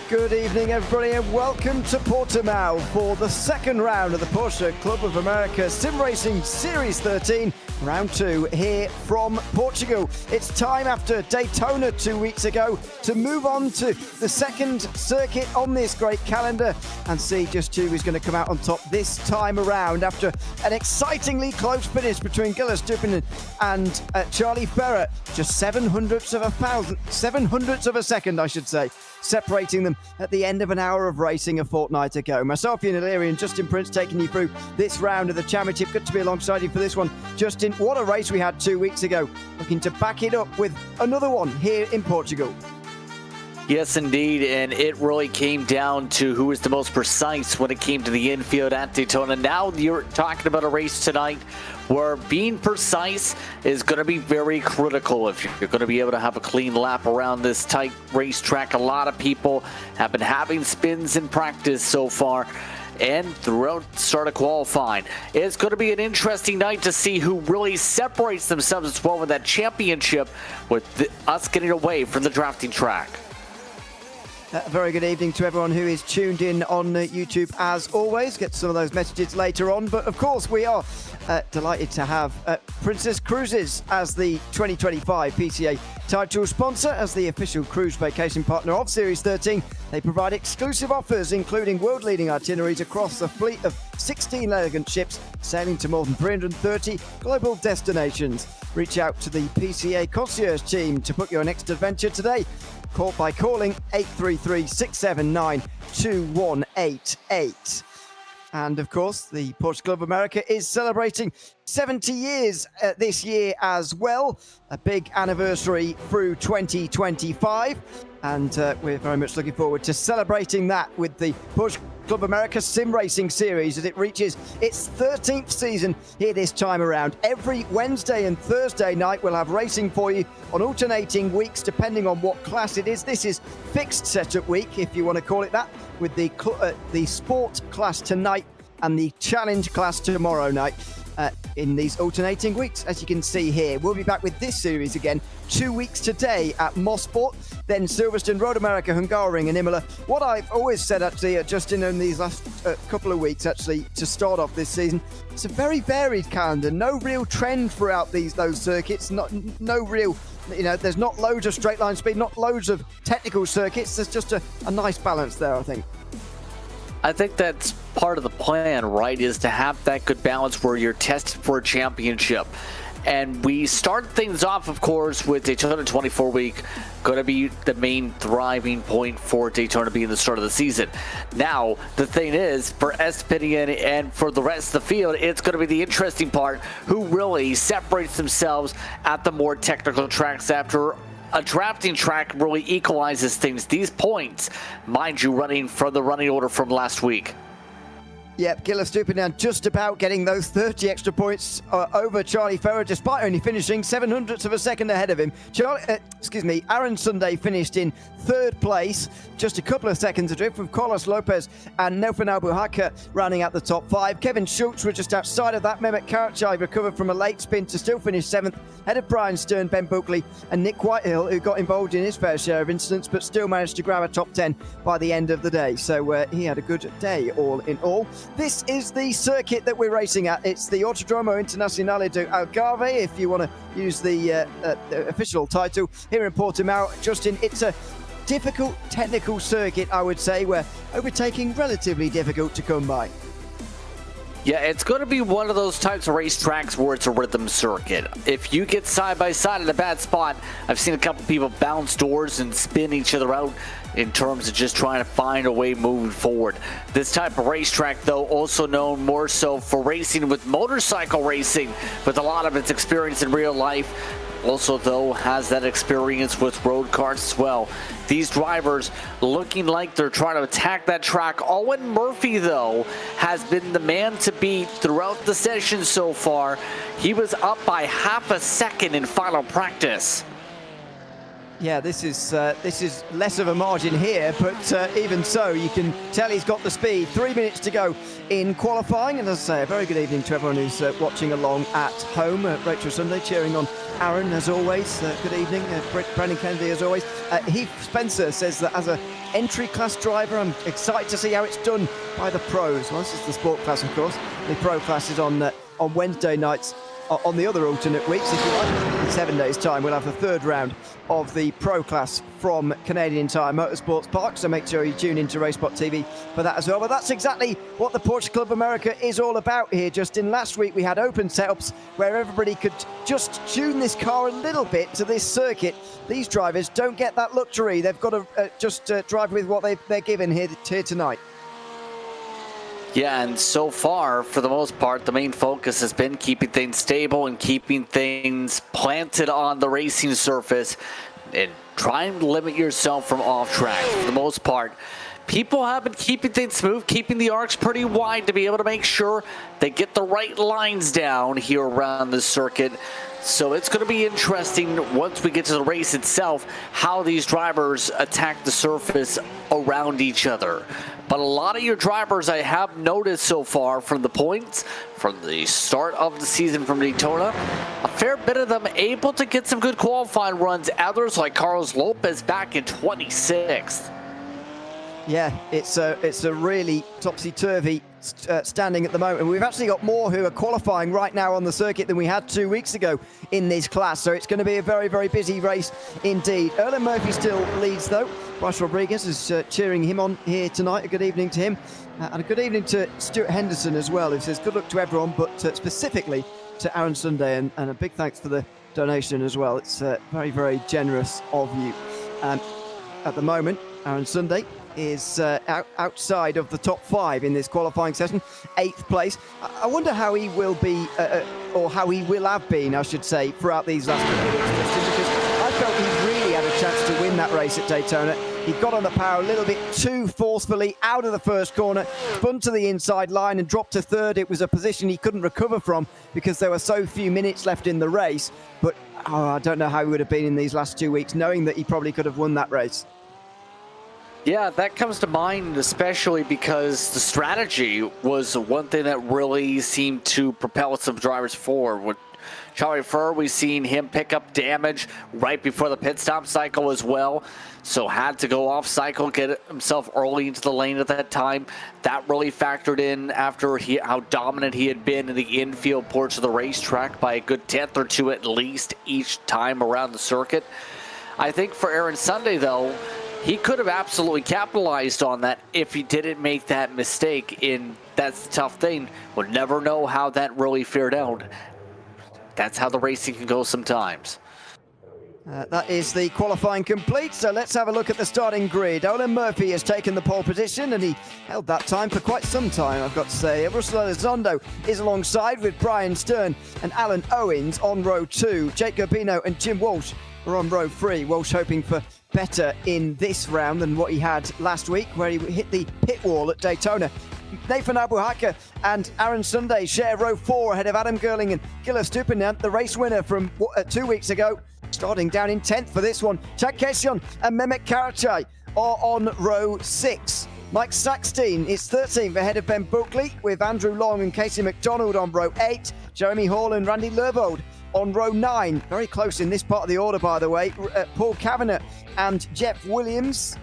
Good evening, everybody, and welcome to Portimao for the second round of the Porsche Club of America Sim Racing Series 13, round 2 here from Portugal. It's time after Daytona 2 weeks ago to move on to the second circuit on this great calendar and see just who is going to come out on top this time around after an excitingly close finish between Gilles Dupin and Charlie Ferrer. Just 700ths of a second, I should say, separating them at the end of an hour of racing a fortnight ago. Myself, Ian O'Leary, and Justin Prince taking you through this round of the championship. Good to be alongside you for this one. Justin, what a race we had 2 weeks ago. Looking to back it up with another one here in Portugal. Yes, indeed, and it really came down to who was the most precise when it came to the infield at Daytona. Now you're talking about a race tonight where being precise is going to be very critical if you're going to be able to have a clean lap around this tight racetrack. A lot of people have been having spins in practice so far and throughout the start of qualifying. It's going to be an interesting night to see who really separates themselves as well in that championship with us getting away from the drafting track. A very good evening to everyone who is tuned in on YouTube as always. Get some of those messages later on, but of course we are delighted to have Princess Cruises as the 2025 PCA title sponsor, as the official cruise vacation partner of Series 13. They provide exclusive offers including world-leading itineraries across a fleet of 16 elegant ships sailing to more than 330 global destinations. Reach out to the PCA concierge team to book your next adventure today. Call by calling 833-679-2188. And of course, the Porsche Club of America is celebrating 70 years this year as well. A big anniversary through 2025. And we're very much looking forward to celebrating that with the Porsche Club of America Sim Racing Series as it reaches its 13th season here this time around. Every Wednesday and Thursday night we'll have racing for you on alternating weeks depending on what class it is. This is fixed setup week, if you want to call it that, with the sport class tonight and the challenge class tomorrow night. In these alternating weeks, as you can see here. We'll be back with this series again 2 weeks today at Mosport, then Silverstone, Road America, Hungaroring and Imola. What I've always said actually, Justin, in these last couple of weeks actually, to start off this season, it's a very varied calendar. No real trend throughout those circuits. No real, there's not loads of straight line speed, not loads of technical circuits. There's just a nice balance there, I think. I think that's part of the plan, right, is to have that good balance where you're tested for a championship. And we start things off, of course, with Daytona 24 week, going to be the main thriving point for Daytona being the start of the season. Now, the thing is, for Esteban and for the rest of the field, it's going to be the interesting part, who really separates themselves at the more technical tracks after a drafting track really equalizes things. These points, mind you, running from the running order from last week. Yep, Gilles Dupin now just about getting those 30 extra points over Charlie Ferrer, despite only finishing 700ths of a second ahead of him. Aaron Sunday finished in third place, just a couple of seconds adrift, with Carlos Lopez and Nelson Albuquerque rounding out the top 5. Kevin Schultz was just outside of that. Mehmet Karachai recovered from a late spin to still finish 7th, ahead of Brian Stern, Ben Buckley and Nick Whitehill, who got involved in his fair share of incidents, but still managed to grab a top 10 by the end of the day. So he had a good day all in all. This is the circuit that we're racing at. It's the Autodromo Internacional de Algarve, if you want to use the official title here in Portimao. Justin, it's a difficult technical circuit, I would say, where overtaking relatively difficult to come by. Yeah, it's going to be one of those types of racetracks where it's a rhythm circuit. If you get side by side in a bad spot, I've seen a couple people bounce doors and spin each other out in terms of just trying to find a way moving forward. This type of racetrack, though, also known more so for racing with motorcycle racing, with a lot of its experience in real life. Also, though, has that experience with road cars as well. These drivers looking like they're trying to attack that track. Owen Murphy, though, has been the man to beat throughout the session so far. He was up by half a second in final practice. Yeah, this is less of a margin here, but even so, you can tell he's got the speed. 3 minutes to go in qualifying, and as I say, a very good evening to everyone who's watching along at home. Rachel Sunday cheering on Aaron as always. Good evening, Brendan Kennedy as always. Heath Spencer says that as an entry class driver, I'm excited to see how it's done by the pros. Well, this is the sport class, of course. The pro class is on Wednesday nights. On the other alternate weeks, if you like, in 7 days' time, we'll have the third round of the Pro Class from Canadian Tire Motorsports Park, so make sure you tune into RaceSpotTV for that as well. But that's exactly what the Porsche Club America is all about here, Justin. Last week we had open setups where everybody could just tune this car a little bit to this circuit. These drivers don't get that luxury. They've got to just drive with what they're given here tonight. Yeah, and so far, for the most part, the main focus has been keeping things stable and keeping things planted on the racing surface and trying to limit yourself from off track. For the most part, people have been keeping things smooth, keeping the arcs pretty wide to be able to make sure they get the right lines down here around the circuit. So it's going to be interesting once we get to the race itself, how these drivers attack the surface around each other. But a lot of your drivers I have noticed so far from the points, from the start of the season from Daytona, a fair bit of them able to get some good qualifying runs. Others like Carlos Lopez back in 26th. Yeah, it's a really topsy-turvy standing at the moment. And we've actually got more who are qualifying right now on the circuit than we had 2 weeks ago in this class. So it's going to be a very, very busy race indeed. Erlen Murphy still leads, though. Bryce Rodriguez is cheering him on here tonight. A good evening to him. And a good evening to Stuart Henderson as well, who says good luck to everyone, but specifically to Aaron Sunday. And a big thanks for the donation as well. It's very, very generous of you. At the moment, Aaron Sunday is outside of the top 5 in this qualifying session, 8th place. I wonder how he will be, or how he will have been, I should say, throughout these last couple of weeks, because I felt he really had a chance to win that race at Daytona. He got on the power a little bit too forcefully out of the first corner, spun to the inside line and dropped to third. It was a position he couldn't recover from because there were so few minutes left in the race. But I don't know how he would have been in these last 2 weeks, knowing that he probably could have won that race. Yeah, that comes to mind, especially because the strategy was one thing that really seemed to propel some drivers forward. With Charlie Furr, we've seen him pick up damage right before the pit stop cycle as well. So had to go off cycle, get himself early into the lane at that time. That really factored in after how dominant he had been in the infield portion of the racetrack by a good 10th or 2 at least each time around the circuit. I think for Aaron Sunday, though, he could have absolutely capitalized on that if he didn't make that mistake. That's the tough thing. We'll never know how that really fared out. That's how the racing can go sometimes. That is the qualifying complete, so let's have a look at the starting grid. Erlen Murphy has taken the pole position, and he held that time for quite some time, I've got to say. Russell Elizondo is alongside with Brian Stern and Alan Owens on row 2. Jake Garbino and Jim Walsh are on row 3. Walsh hoping for better in this round than what he had last week, where he hit the pit wall at Daytona. Nathan Abuhaka and Aaron Sunday share row 4 ahead of Adam Gerling and Gila Stupinant, the race winner from 2 weeks ago, starting down in 10th for this one. Chad Keshion and Mehmet Karacay are on row 6. Mike Saxteen is 13th ahead of Ben Buckley, with Andrew Long and Casey McDonald on row 8. Jeremy Hall and Randy Lervold on row 9. Very close in this part of the order, by the way. Paul Kavanagh and Jeff Williams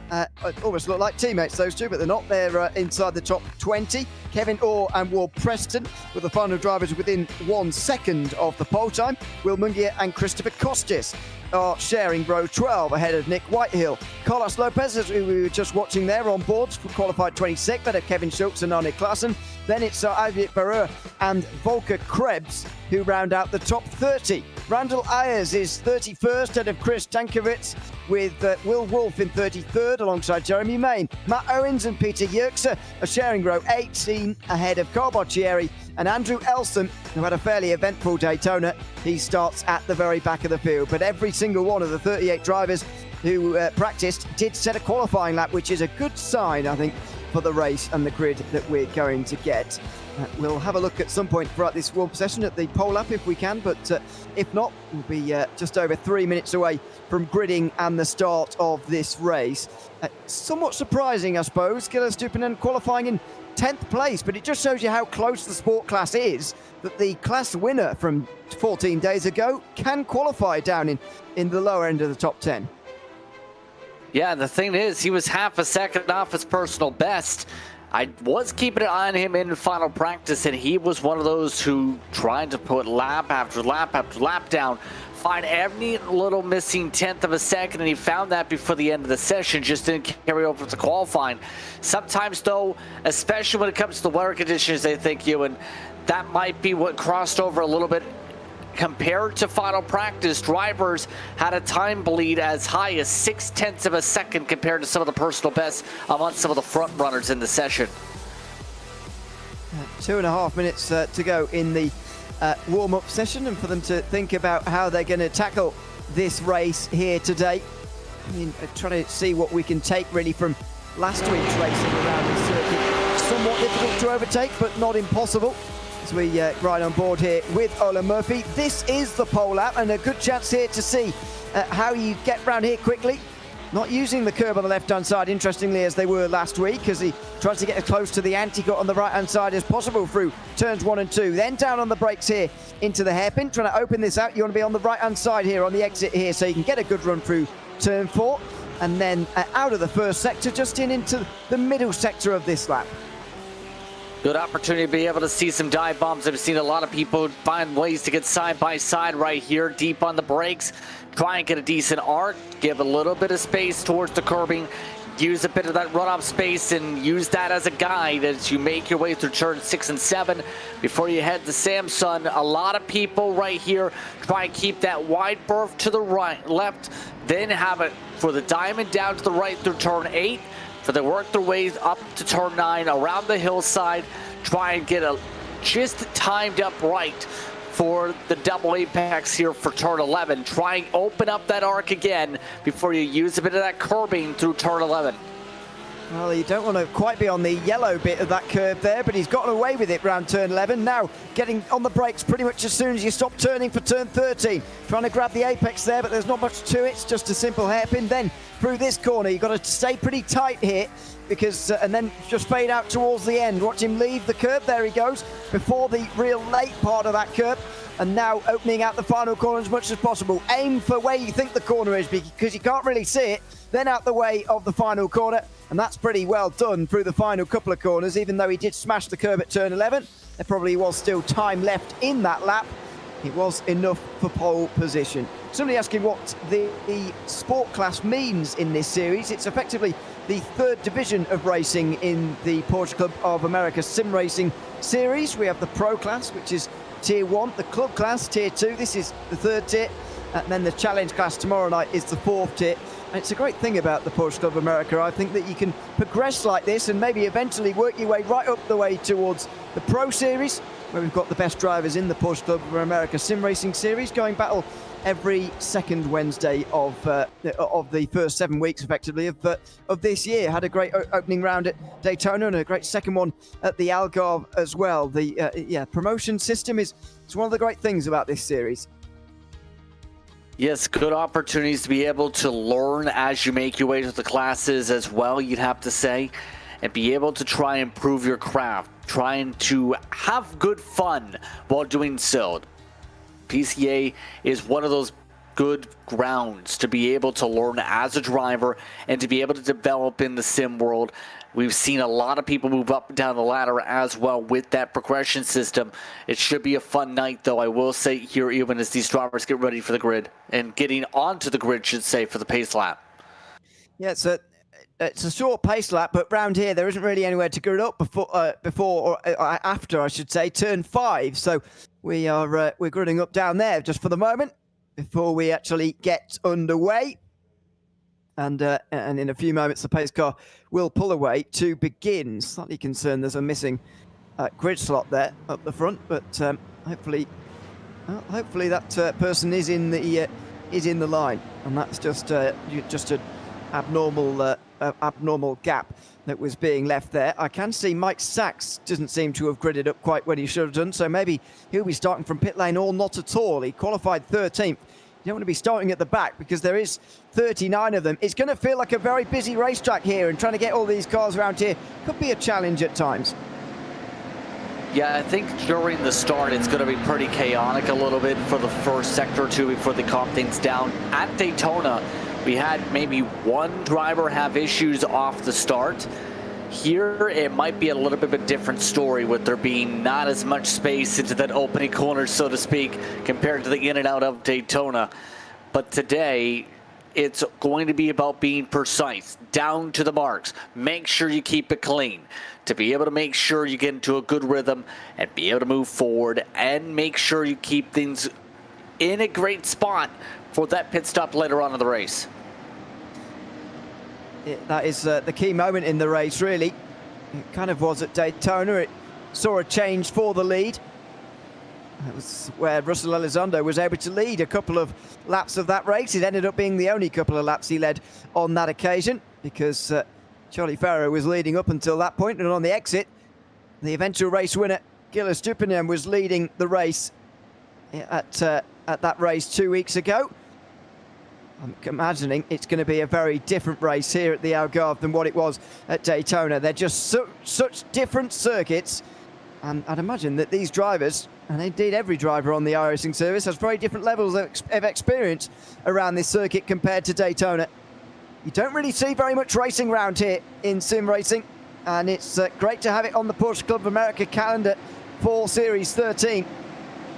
almost look like teammates, those two, but they're not. They're inside the top 20. Kevin Orr and Ward Preston with the final drivers within 1 second of the pole time. Will Mungier and Christopher Costis are sharing row 12 ahead of Nick Whitehill. Carlos Lopez, as we were just watching there, on board for qualified 26th ahead of Kevin Schultz and Arne Klassen. Then it's Avit Barreur and Volker Krebs who round out the top 30. Randall Ayers is 31st ahead of Chris Tankiewicz, with Will Wolf in 33rd alongside Jeremy Main. Matt Owens and Peter Yerkser are sharing row 18 ahead of Carl Boccieri and Andrew Elson, who had a fairly eventful Daytona. He starts at the very back of the field, but every single one of the 38 drivers who practiced did set a qualifying lap, which is a good sign, I think, for the race and the grid that we're going to get. We'll have a look at some point throughout this warm session at the pole lap if we can, but if not, we'll be just over 3 minutes away from gridding and the start of this race. Somewhat surprising, I suppose, Gilles Stupinan qualifying in 10th place, but it just shows you how close the sport class is, that the class winner from 14 days ago can qualify down in the lower end of the top 10. Yeah, the thing is, he was half a second off his personal best. I was keeping an eye on him in final practice, and he was one of those who tried to put lap after lap after lap down, find every little missing tenth of a second, and he found that before the end of the session, just didn't carry over to qualifying. Sometimes, though, especially when it comes to the weather conditions, I think, Ewan, that might be what crossed over a little bit. Compared to final practice, drivers had a time bleed as high as 0.6 of a second compared to some of the personal bests amongst some of the front runners in the session. 2.5 minutes to go in the warm-up session, and for them to think about how they're going to tackle this race here today. I mean, trying to see what we can take really from last week's racing around the circuit. Somewhat difficult to overtake, but not impossible. As we ride on board here with Ola Murphy. This is the pole lap, and a good chance here to see how you get round here quickly. Not using the curb on the left-hand side, interestingly, as they were last week, as he tries to get as close to the anti-cut on the right-hand side as possible through turns 1 and 2. Then down on the brakes here into the hairpin, trying to open this out. You want to be on the right-hand side here on the exit here, so you can get a good run through turn 4. And then out of the first sector, just into the middle sector of this lap. Good opportunity to be able to see some dive bombs. I've seen a lot of people find ways to get side by side right here, deep on the brakes. Try and get a decent arc, give a little bit of space towards the curbing, use a bit of that runoff space, and use that as a guide as you make your way through turn 6 and 7 before you head to Samsun. A lot of people right here try and keep that wide berth to the right, left, then have it for the diamond down to the right through turn 8. For they work their way up to turn 9 around the hillside, try and get a just timed up right for the double apex here for turn 11. Try and open up that arc again before you use a bit of that curbing through turn 11. Well, you don't want to quite be on the yellow bit of that curb there, but he's gotten away with it round turn 11. Now getting on the brakes pretty much as soon as you stop turning for turn 13. Trying to grab the apex there, but there's not much to it. It's just a simple hairpin. Then through this corner, you've got to stay pretty tight here, because and then just fade out towards the end. Watch him leave the curb. There he goes before the real late part of that curb. And now opening out the final corner as much as possible. Aim for where you think the corner is, because you can't really see it. Then out the way of the final corner. And that's pretty well done through the final couple of corners. Even though he did smash the curb at turn 11, there probably was still time left in that lap. It was enough for pole position. Somebody asking what the sport class means in this series. It's effectively the third division of racing in the Porsche Club of America Sim Racing Series. We have the Pro class, which is Tier 1, the Club class, Tier 2. This is the third tier. And then the Challenge class tomorrow night is the fourth tier. And it's a great thing about the Porsche Club of America. I think that you can progress like this and maybe eventually work your way right up the way towards the Pro Series, where we've got the best drivers in the Porsche Club of America Sim Racing Series going battle every second Wednesday of the first 7 weeks, effectively, of this year. Had a great opening round at Daytona and a great second one at the Algarve as well. The promotion system is one of the great things about this series. Yes, good opportunities to be able to learn as you make your way to the classes as well, you'd have to say, and be able to try and improve your craft, trying to have good fun while doing so. PCA is one of those good grounds to be able to learn as a driver and to be able to develop in the sim world. We've seen a lot of people move up and down the ladder as well with that progression system. It should be a fun night, though, I will say here, even as these drivers get ready for the grid and getting onto the grid, should say, for the pace lap. Yeah, it's a short pace lap, but round here there isn't really anywhere to grid up before or after, I should say, turn 5. So we're gridding up down there just for the moment before we actually get underway. And in a few moments, the pace car will pull away to begin. Slightly concerned there's a missing grid slot there up the front, but hopefully that person is in the line, and that's just an abnormal abnormal gap that was being left there. I can see Mike Sachs doesn't seem to have gridded up quite when he should have done, so maybe he'll be starting from pit lane or not at all. He qualified 13th. You don't want to be starting at the back because there is 39 of them. It's going to feel like a very busy racetrack here, and trying to get all these cars around here could be a challenge at times. Yeah, I think during the start it's going to be pretty chaotic a little bit for the first sector or two before they calm things down. At Daytona, we had maybe one driver have issues off the start. Here, it might be a little bit of a different story with there being not as much space into that opening corner, so to speak, compared to the in and out of Daytona. But today, it's going to be about being precise, down to the marks. Make sure you keep it clean to be able to make sure you get into a good rhythm and be able to move forward, and make sure you keep things in a great spot for that pit stop later on in the race. That is the key moment in the race, really. It kind of was at Daytona. It saw a change for the lead. That was where Russell Elizondo was able to lead a couple of laps of that race. It ended up being the only couple of laps he led on that occasion, because Charlie Farrow was leading up until that point, and on the exit, the eventual race winner, Gilles Dupinian, was leading the race at that race 2 weeks ago. I'm imagining it's going to be a very different race here at the Algarve than what it was at Daytona. They're just such different circuits, and I'd imagine that these drivers, and indeed every driver on the iRacing service, has very different levels of experience around this circuit compared to Daytona. You don't really see very much racing around here in sim racing, and it's great to have it on the Porsche Club of America calendar for Series 13.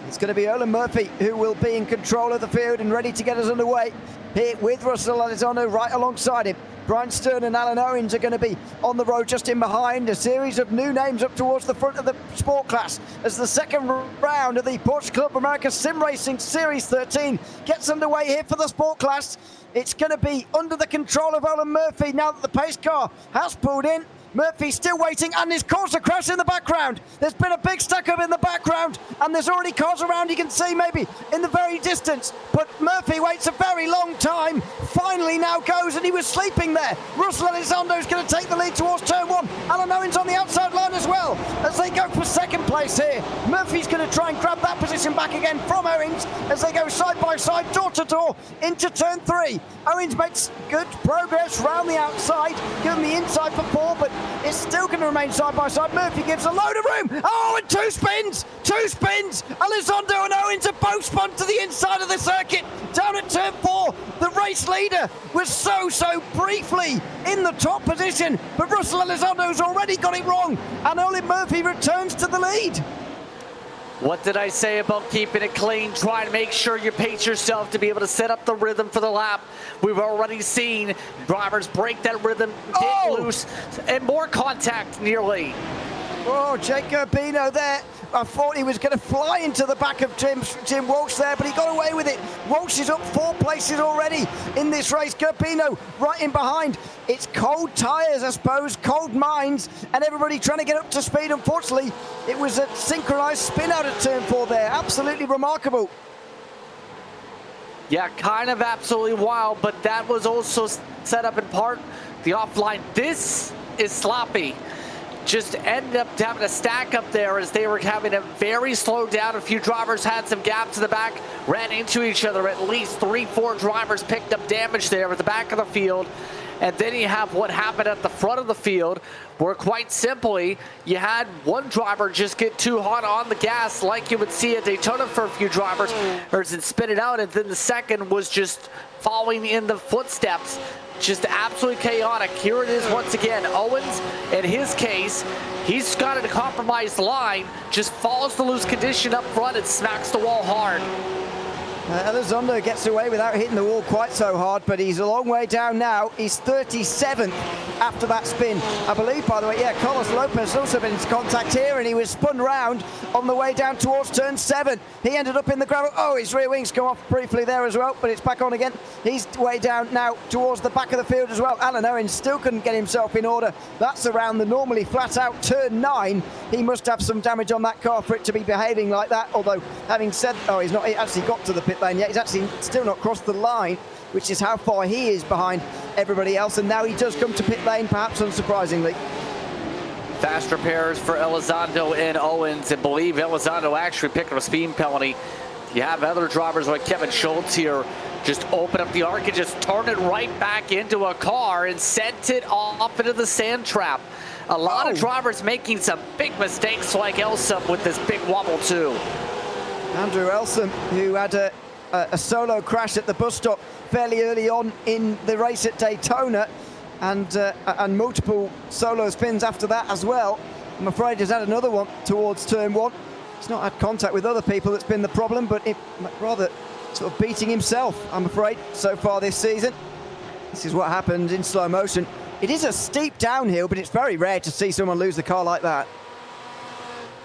It's going to be Olin Murphy who will be in control of the field and ready to get us underway here with Russell Elizondo right alongside him. Brian Stern and Alan Owens are going to be on the road just in behind. A series of new names up towards the front of the sport class as the second round of the Porsche Club of America Sim Racing Series 13 gets underway here for the sport class. It's going to be under the control of Olin Murphy now that the pace car has pulled in. Murphy's still waiting, and there's caused a crash in the background. There's been a big stack up in the background, and there's already cars around you can see maybe in the very distance. But Murphy waits a very long time, finally now goes, and he was sleeping there. Russell Elizondo's going to take the lead towards turn one. Alan Owens on the outside line as well as they go for second place here. Murphy's going to try and grab that position back again from Owens as they go side by side, door to door into turn three. Owens makes good progress round the outside, giving the inside for Paul, but it's still going to remain side by side. Murphy gives a load of room. Oh, and two spins. Elizondo and Owens have both spun to the inside of the circuit. Down at turn four, the race leader was so briefly in the top position, but Russell Elizondo's already got it wrong, and Olin Murphy returns to the lead. What did I say about keeping it clean? Try to make sure you pace yourself to be able to set up the rhythm for the lap. We've already seen drivers break that rhythm, get loose, and more contact nearly. Oh, Jake Urbino there. I thought he was going to fly into the back of Tim Walsh there, but he got away with it. Walsh is up 4 places already in this race. Urbino right in behind. It's cold tyres, I suppose, cold minds, and everybody trying to get up to speed. Unfortunately, it was a synchronized spin out of turn 4 there. Absolutely remarkable. Yeah, kind of absolutely wild, but that was also set up in part the offline. This is sloppy. Just ended up having a stack up there as they were having a very slow down. A few drivers had some gaps in the back, ran into each other. At least 3-4 drivers picked up damage there at the back of the field. And then you have what happened at the front of the field, where quite simply, you had one driver just get too hot on the gas, like you would see at Daytona for a few drivers, or spin it out, and then the second was just following in the footsteps. Just absolutely chaotic. Here it is once again. Owens, in his case, he's got a compromised line, just follows the loose condition up front and smacks the wall hard. Elizondo gets away without hitting the wall quite so hard, but he's a long way down now. He's 37th after that spin. I believe, by the way, yeah, Carlos Lopez has also been into contact here, and he was spun round on the way down towards turn 7. He ended up in the gravel. Oh, his rear wings come off briefly there as well, but it's back on again. He's way down now towards the back of the field as well. Alan Owens still couldn't get himself in order. That's around the normally flat out turn 9. He must have some damage on that car for it to be behaving like that, although having said, oh, he's not actually got to the pit lane yet. He's actually still not crossed the line, which is how far he is behind everybody else, and now he does come to pit lane, perhaps unsurprisingly. Fast repairs for Elizondo and Owens, and believe Elizondo actually picked up a speed penalty. You have other drivers like Kevin Schultz here just open up the arc and just turn it right back into a car and sent it off into the sand trap. A lot of drivers making some big mistakes, like Elsom with this big wobble too. Andrew Elsom, who had a solo crash at the bus stop fairly early on in the race at Daytona, and multiple solo spins after that as well. I'm afraid he's had another one towards turn one. He's not had contact with other people, that's been the problem, but it rather sort of beating himself, I'm afraid, so far this season. This is what happened in slow motion. It is a steep downhill, but it's very rare to see someone lose the car like that.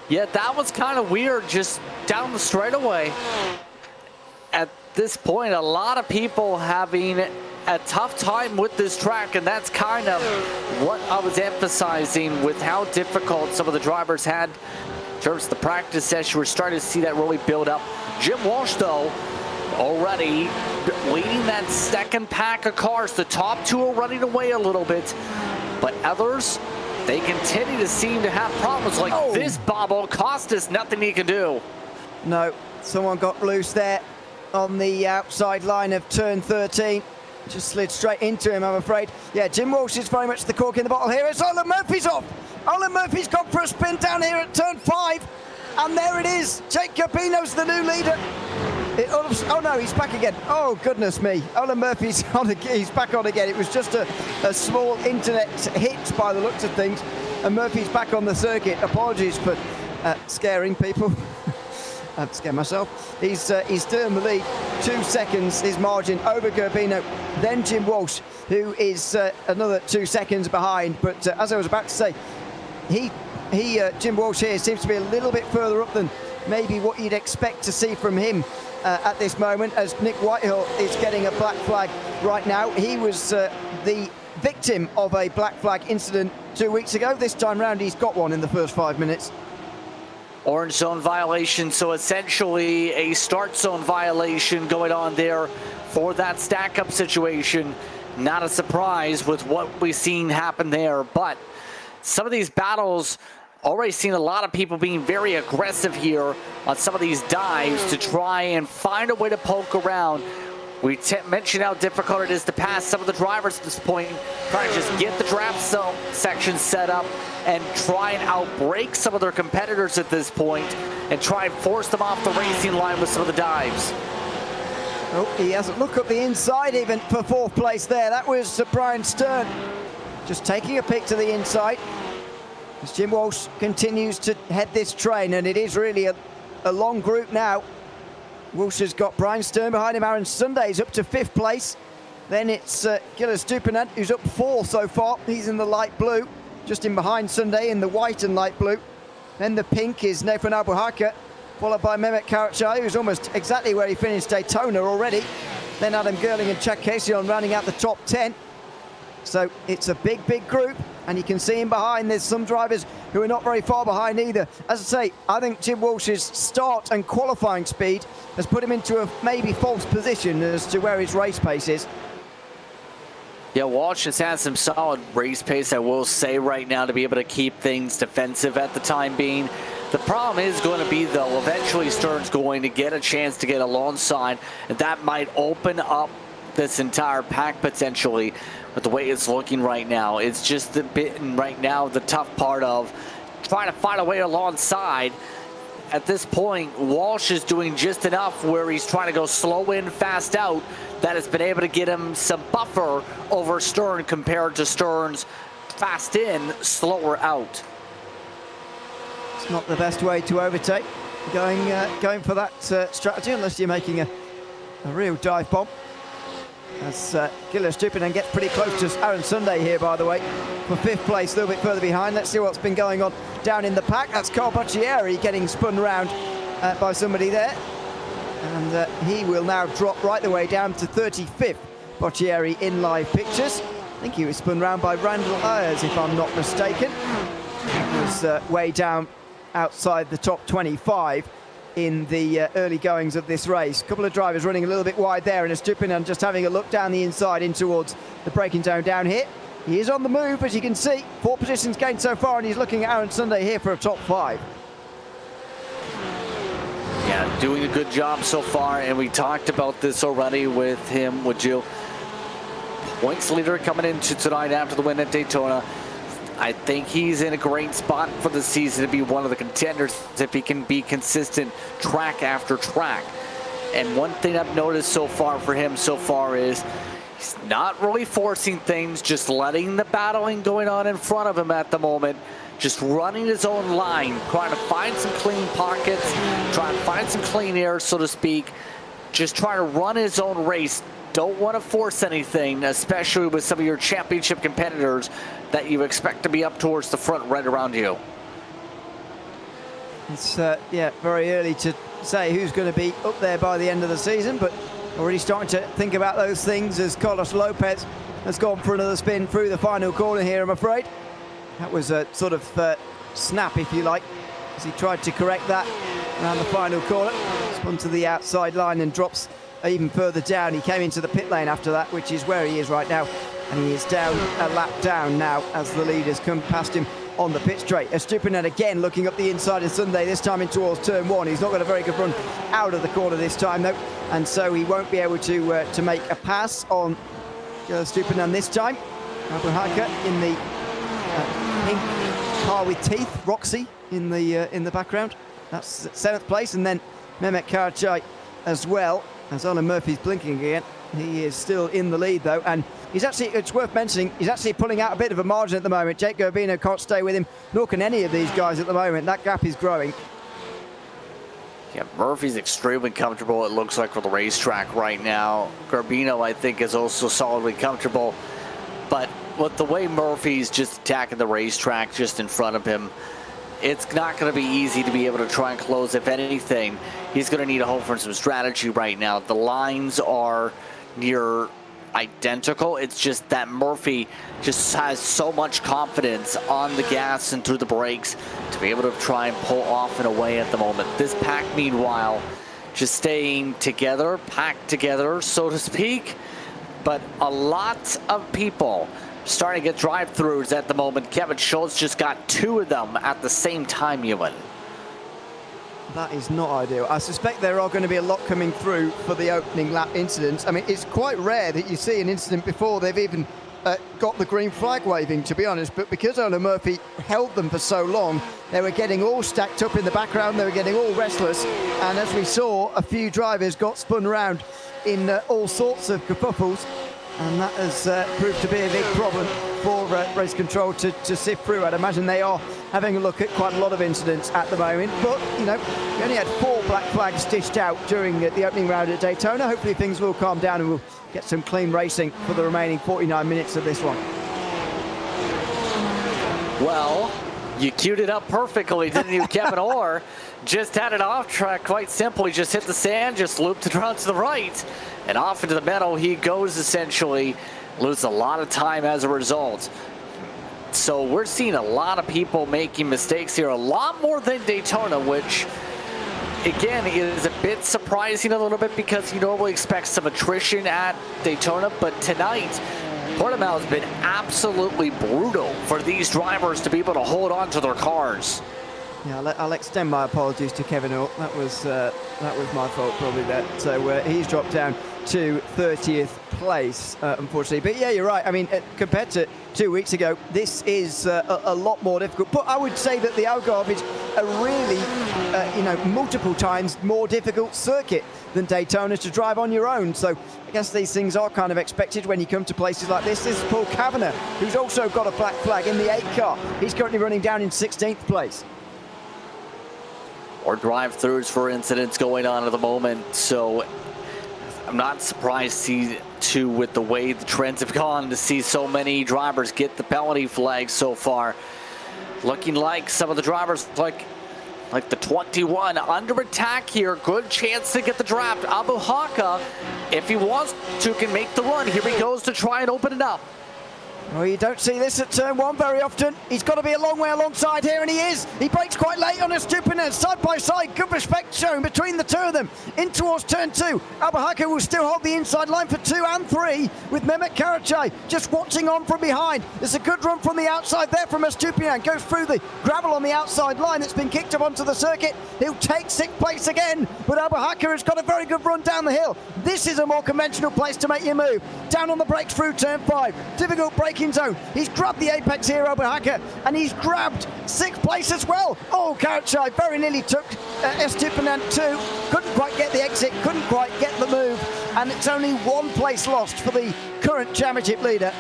Yeah, that was kind of weird, just down the straightaway. At this point, a lot of people having a tough time with this track, and that's kind of what I was emphasizing with how difficult some of the drivers had in terms of the practice session. We're starting to see that really build up. Jim Walsh, though, already leading that second pack of cars. The top two are running away a little bit, but others, they continue to seem to have problems like this bobble. Costas, nothing he can do. No, someone got loose there on the outside line of turn 13. Just slid straight into him, I'm afraid. Yeah, Jim Walsh is very much the cork in the bottle here. It's Olin Murphy's off. Olin Murphy's gone for a spin down here at turn 5. And there it is. Jake Garbino's the new leader. Oh no, he's back again. Oh goodness me. Olin Murphy's on again. He's back on again. It was just a small internet hit by the looks of things. And Murphy's back on the circuit. Apologies for scaring people. I'd scare myself. He's still in the lead. 2 seconds his margin over Garbino. Then Jim Walsh, who is another 2 seconds behind. But as I was about to say, Jim Walsh here seems to be a little bit further up than maybe what you'd expect to see from him at this moment, as Nick Whitehill is getting a black flag right now. He was the victim of a black flag incident 2 weeks ago. This time round he's got one in the first 5 minutes. Orange zone violation, so essentially a start zone violation going on there for that stack-up situation. Not a surprise with what we've seen happen there, but some of these battles, already seen a lot of people being very aggressive here on some of these dives to try and find a way to poke around. We mentioned how difficult it is to pass some of the drivers at this point, trying to just get the draft zone section set up and try and outbreak some of their competitors at this point and try and force them off the racing line with some of the dives. Oh, he hasn't looked up the inside even for fourth place there. That was Brian Stern just taking a pick to the inside as Jim Walsh continues to head this train, and it is really a long group now. Walsh has got Brian Stern behind him. Aaron Sunday's up to 5th place. Then it's Gilles Dupinant, who's up 4 so far. He's in the light blue, just in behind Sunday in the white and light blue. Then the pink is Nathan Abuhaka, followed by Mehmet Karaçay, who's almost exactly where he finished Daytona already. Then Adam Gerling and Chad Casey on rounding out the top 10. So it's a big, big group, and you can see him behind. There's some drivers who are not very far behind either. As I say, I think Jim Walsh's start and qualifying speed has put him into a maybe false position as to where his race pace is. Yeah, Walsh has had some solid race pace, I will say, right now, to be able to keep things defensive at the time being. The problem is going to be, though, eventually Stern's going to get a chance to get alongside, and that might open up this entire pack potentially. But the way it's looking right now, it's just the bit right now the tough part of trying to find a way alongside. At this point, Walsh is doing just enough where he's trying to go slow in, fast out, that has been able to get him some buffer over Stern compared to Stern's fast in, slower out. It's not the best way to overtake, going for that strategy, unless you're making a real dive bomb. As Gilles Dupinant gets pretty close to Aaron Sunday here, by the way, for 5th place, a little bit further behind. Let's see what's been going on down in the pack. That's Carl Boccieri getting spun round by somebody there. And he will now drop right the way down to 35th. Boccieri in live pictures. I think he was spun round by Randall Ayers, if I'm not mistaken. He was way down outside the top 25. in the early goings of this race. A couple of drivers running a little bit wide there, and Estupiñán just having a look down the inside in towards the braking zone down here. He is on the move, as you can see. 4 positions gained so far, and he's looking at Aaron Sunday here for a top 5. Yeah, doing a good job so far, and we talked about this already with him, with Jill. Points leader coming into tonight after the win at Daytona. I think he's in a great spot for the season to be one of the contenders if he can be consistent track after track. And one thing I've noticed so far for him so far is he's not really forcing things, just letting the battling going on in front of him at the moment, just running his own line, trying to find some clean pockets, trying to find some clean air, so to speak, just trying to run his own race. Don't want to force anything, especially with some of your championship competitors that you expect to be up towards the front right around you. It's yeah, very early to say who's going to be up there by the end of the season, but already starting to think about those things as Carlos Lopez has gone for another spin through the final corner here, I'm afraid. That was a sort of snap, if you like, as he tried to correct that around the final corner. Spun to the outside line and drops even further down. He came into the pit lane after that, which is where he is right now, and he is down a lap down now as the leaders come past him on the pit straight. Estupiñán again looking up the inside of Sunday, this time in towards turn 1. He's not got a very good run out of the corner this time though, and so he won't be able to make a pass on Estupiñán this time. Abuhaka in the pink car with teeth, Roxy in the background. That's 7th place, and then Mehmet Karacay as well. As Alan Murphy's blinking again. He is still in the lead though, and he's actually, it's worth mentioning, he's actually pulling out a bit of a margin at the moment. Jake Garbino can't stay with him, nor can any of these guys at the moment. That gap is growing. Yeah, Murphy's extremely comfortable, it looks like, for the racetrack right now. Garbino, I think, is also solidly comfortable, but with the way Murphy's just attacking the racetrack just in front of him, it's not going to be easy to be able to try and close. If anything, he's going to need a hope for some strategy right now. The lines are near identical. It's just that Murphy just has so much confidence on the gas and through the brakes to be able to try and pull off and away at the moment. This pack, meanwhile, just staying together, packed together, so to speak. But a lot of people starting to get drive-throughs at the moment. Kevin Schultz just got 2 of them at the same time, Ewan. That is not ideal. I suspect there are going to be a lot coming through for the opening lap incidents. I mean, it's quite rare that you see an incident before they've even got the green flag waving, to be honest. But because Ola Murphy held them for so long, they were getting all stacked up in the background. They were getting all restless. And as we saw, a few drivers got spun around in all sorts of kerfuffles. And that has proved to be a big problem for race control to sift through. I'd imagine they are having a look at quite a lot of incidents at the moment. But, you know, we only had 4 black flags dished out during the opening round at Daytona. Hopefully things will calm down and we'll get some clean racing for the remaining 49 minutes of this one. Well, you queued it up perfectly, didn't you, Kevin Orr? Just had it off track quite simply. Just hit the sand, just looped it around to the right. And off into the meadow he goes, essentially. Loses a lot of time as a result. So we're seeing a lot of people making mistakes here. A lot more than Daytona, which, again, is a bit surprising a little bit because you normally expect some attrition at Daytona. But tonight, Portimao has been absolutely brutal for these drivers to be able to hold on to their cars. Yeah, I'll extend my apologies to Kevin Orr. That was my fault probably there. So he's dropped down to 30th place, unfortunately. But yeah, you're right. I mean, compared to 2 weeks ago, this is a lot more difficult. But I would say that the Algarve is a really, you know, multiple times more difficult circuit than Daytona to drive on your own. So I guess these things are kind of expected when you come to places like this. This is Paul Kavanagh, who's also got a black flag in the 8 car. He's currently running down in 16th place. Or drive-throughs for incidents going on at the moment. So I'm not surprised to see, too, with the way the trends have gone, to see so many drivers get the penalty flag so far. Looking like some of the drivers, like the 21, under attack here. Good chance to get the draft. Abuhaka, if he wants to, can make the run. Here he goes to try and open it up. Well, you don't see this at turn one very often. He's got to be a long way alongside here, and he is. He brakes quite late on a Estupiñán, side by side. Good respect shown between the two of them. In towards turn two. Algarve will still hold the inside line for 2 and 3, with Mehmet Karacay just watching on from behind. There's a good run from the outside there from Estupiñán. Goes through the gravel on the outside line. It's been kicked up onto the circuit. He'll take 6th place again, but Algarve has got a very good run down the hill. This is a more conventional place to make your move. Down on the brakes through turn 5. Difficult braking zone. He's grabbed the apex here, Algarve, and he's grabbed 6th place as well. Oh, Karacay very nearly took Estupiñán too. Couldn't quite get the exit, couldn't quite get the move, and it's only 1 place lost for the current championship leader.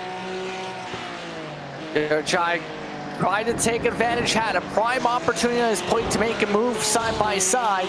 Karacay trying to take advantage, had a prime opportunity on his plate to make a move side by side,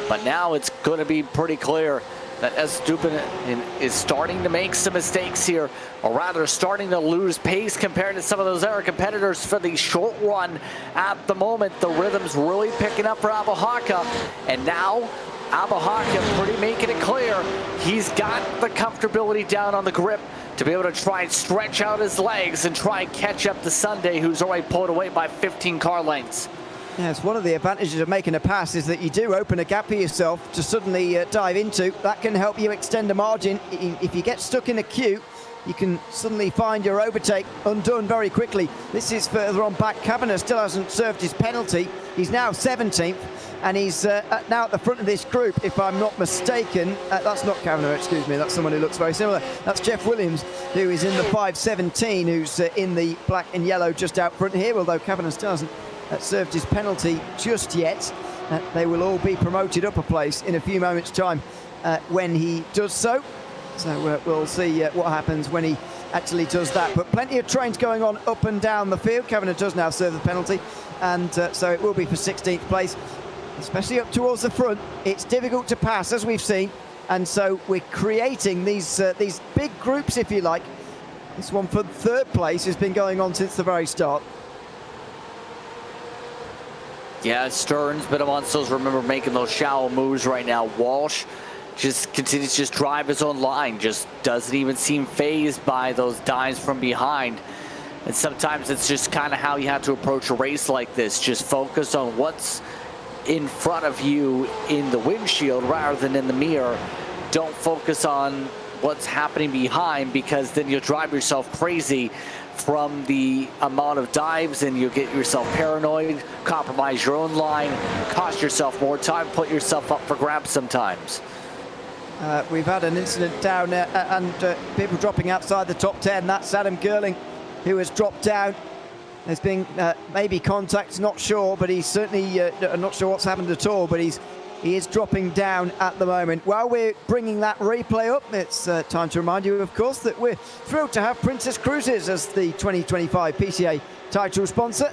but now it's going to be pretty clear that Estupiñán is starting to make some mistakes here, or rather starting to lose pace compared to some of those other competitors for the short run. At the moment, the rhythm's really picking up for Algarve, and now Algarve pretty making it clear he's got the comfortability down on the grip to be able to try and stretch out his legs and try and catch up to Sunday, who's already pulled away by 15 car lengths. Yes, one of the advantages of making a pass is that you do open a gap for yourself to suddenly dive into. That can help you extend a margin. If you get stuck in a queue, you can suddenly find your overtake undone very quickly. This is further on back. Kavanagh still hasn't served his penalty. He's now 17th, and he's now at the front of this group, if I'm not mistaken. That's not Kavanagh, excuse me. That's someone who looks very similar. That's Jeff Williams, who is in the 517, who's in the black and yellow just out front here, although Kavanagh still hasn't served his penalty just yet. They will all be promoted up a place in a few moments' time when he does so. So we'll see what happens when he actually does that. But plenty of trains going on up and down the field. Kavanagh does now serve the penalty, and so it will be for 16th place, especially up towards the front. It's difficult to pass, as we've seen, and so we're creating these big groups, if you like. This one for 3rd place has been going on since the very start. Yeah, Stearns, bit of Munsters, remember making those shallow moves right now. Walsh just continues to just drive his own line, just doesn't even seem phased by those dives from behind. And sometimes it's just kind of how you have to approach a race like this. Just focus on what's in front of you in the windshield rather than in the mirror. Don't focus on what's happening behind, because then you'll drive yourself crazy from the amount of dives, and you'll get yourself paranoid, compromise your own line, cost yourself more time, put yourself up for grabs sometimes. We've had an incident down and people dropping outside the top 10. That's Adam Gerling, who has dropped down. There's been maybe contact, not sure, but he's certainly not sure what's happened at all, but he is dropping down at the moment. While we're bringing that replay up, it's time to remind you, of course, that we're thrilled to have Princess Cruises as the 2025 PCA title sponsor.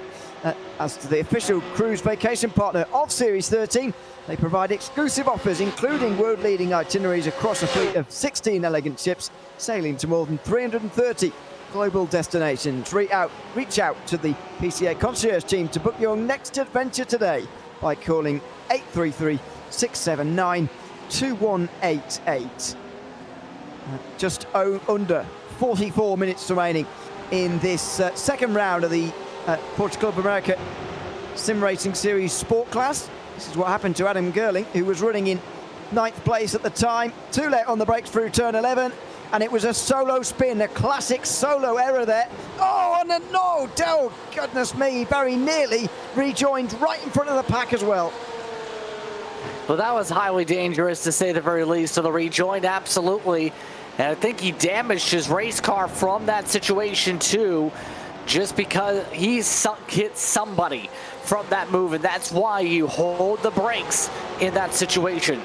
As the official cruise vacation partner of Series 13, they provide exclusive offers, including world-leading itineraries across a fleet of 16 elegant ships, sailing to more than 330 global destinations. Reach out to the PCA concierge team to book your next adventure today by calling 833-679-2188. Just under 44 minutes remaining in this second round of the Porsche Club America Sim Racing Series Sport Class. This is what happened to Adam Gerling, who was running in 9th place at the time. Too late on the brakes through turn 11, and it was a solo spin, a classic solo error there. Oh, and a no! Oh, goodness me, very nearly rejoined right in front of the pack as well. Well, that was highly dangerous, to say the very least. So the rejoin, absolutely. And I think he damaged his race car from that situation too, just because he hit somebody from that move, and that's why you hold the brakes in that situation.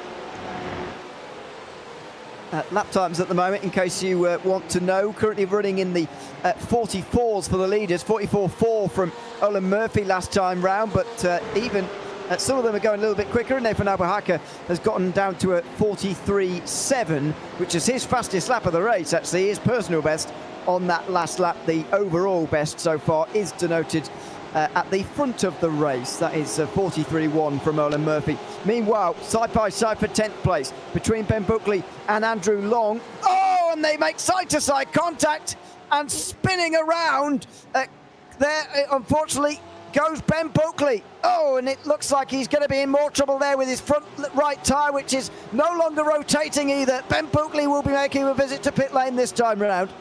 Lap times at the moment, in case you want to know, currently running in the 44s for the leaders, 44.4 from Olin Murphy last time round, but even some of them are going a little bit quicker, and Nathan Algarve has gotten down to a 43.7, which is his fastest lap of the race, actually, his personal best on that last lap. The overall best so far is denoted at the front of the race. That is 43.1 from Olin Murphy. Meanwhile, side by side for 10th place between Ben Buckley and Andrew Long. Oh, and they make side-to-side contact. and spinning around. There, unfortunately, goes Ben Buckley. Oh, and it looks like he's going to be in more trouble there with his front right tyre, which is no longer rotating either. Ben Buckley will be making a visit to pit lane this time round.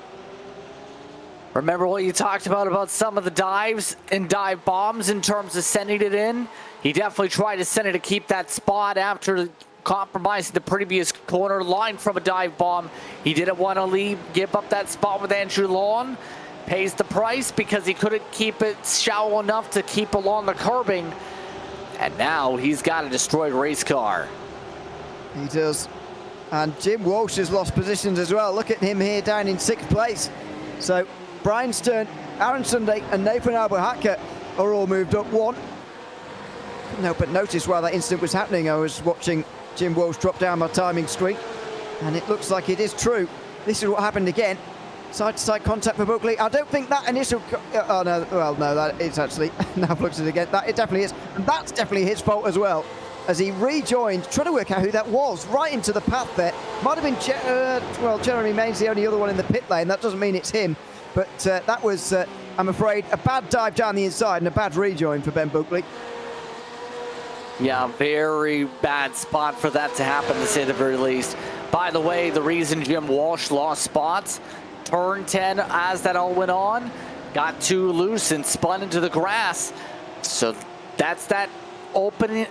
Remember what you talked about some of the dives and dive bombs in terms of sending it in? He definitely tried to send it to keep that spot after compromising the previous corner line from a dive bomb. He didn't want to give up that spot with Andrew Lawn. Pays the price because he couldn't keep it shallow enough to keep along the curbing. And now he's got a destroyed race car. He does. And Jim Walsh has lost positions as well. Look at him here down in 6th place. So Brian Stern, Aaron Sunday and Nathan Albuhaka are all moved up one. Couldn't help but notice while that incident was happening, I was watching Jim Walsh drop down my timing screen. And it looks like it is true. This is what happened again. Side-to-side contact for Buckley. I don't think that initial... oh, no. Well, no, that is actually... now I've looked at it again. That it definitely is. And that's definitely his fault as well. As he rejoined, trying to work out who that was, right into the path there. Might have been... well, Jeremy Main's the only other one in the pit lane. That doesn't mean it's him. But that was, I'm afraid, a bad dive down the inside and a bad rejoin for Ben Buckley. Yeah, very bad spot for that to happen, to say the very least. By the way, the reason Jim Walsh lost spots... Turn 10 as that all went on, got too loose and spun into the grass. So that's that opening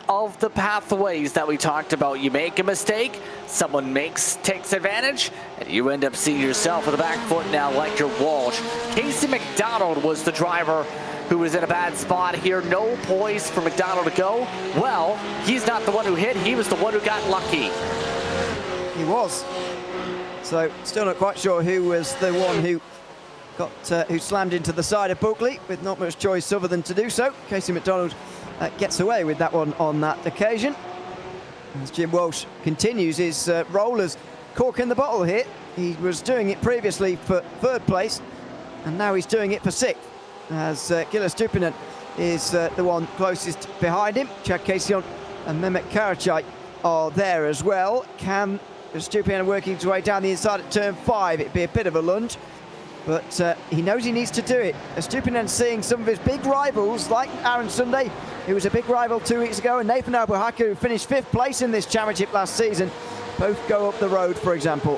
of the pathways that we talked about. You make a mistake, someone takes advantage, and you end up seeing yourself with a back foot now like your Walsh. Casey McDonald was the driver who was in a bad spot here. No poise for McDonald to go. Well, he's not the one who hit, he was the one who got lucky. He was. So still not quite sure who was the one who who slammed into the side of Buckley with not much choice other than to do so. Casey McDonald gets away with that one on that occasion. As Jim Walsh continues his role as cork in the bottle here. He was doing it previously for 3rd place, and now he's doing it for 6th. As Gilles Stupinen is the one closest behind him. Chad Casey and Mehmet Karachai are there as well. Stupinen working his way down the inside at turn 5. It'd be a bit of a lunge, but he knows he needs to do it. Stupinen seeing some of his big rivals, like Aaron Sunday, who was a big rival 2 weeks ago, and Nathan Albuhaka, who finished 5th place in this championship last season, both go up the road, for example.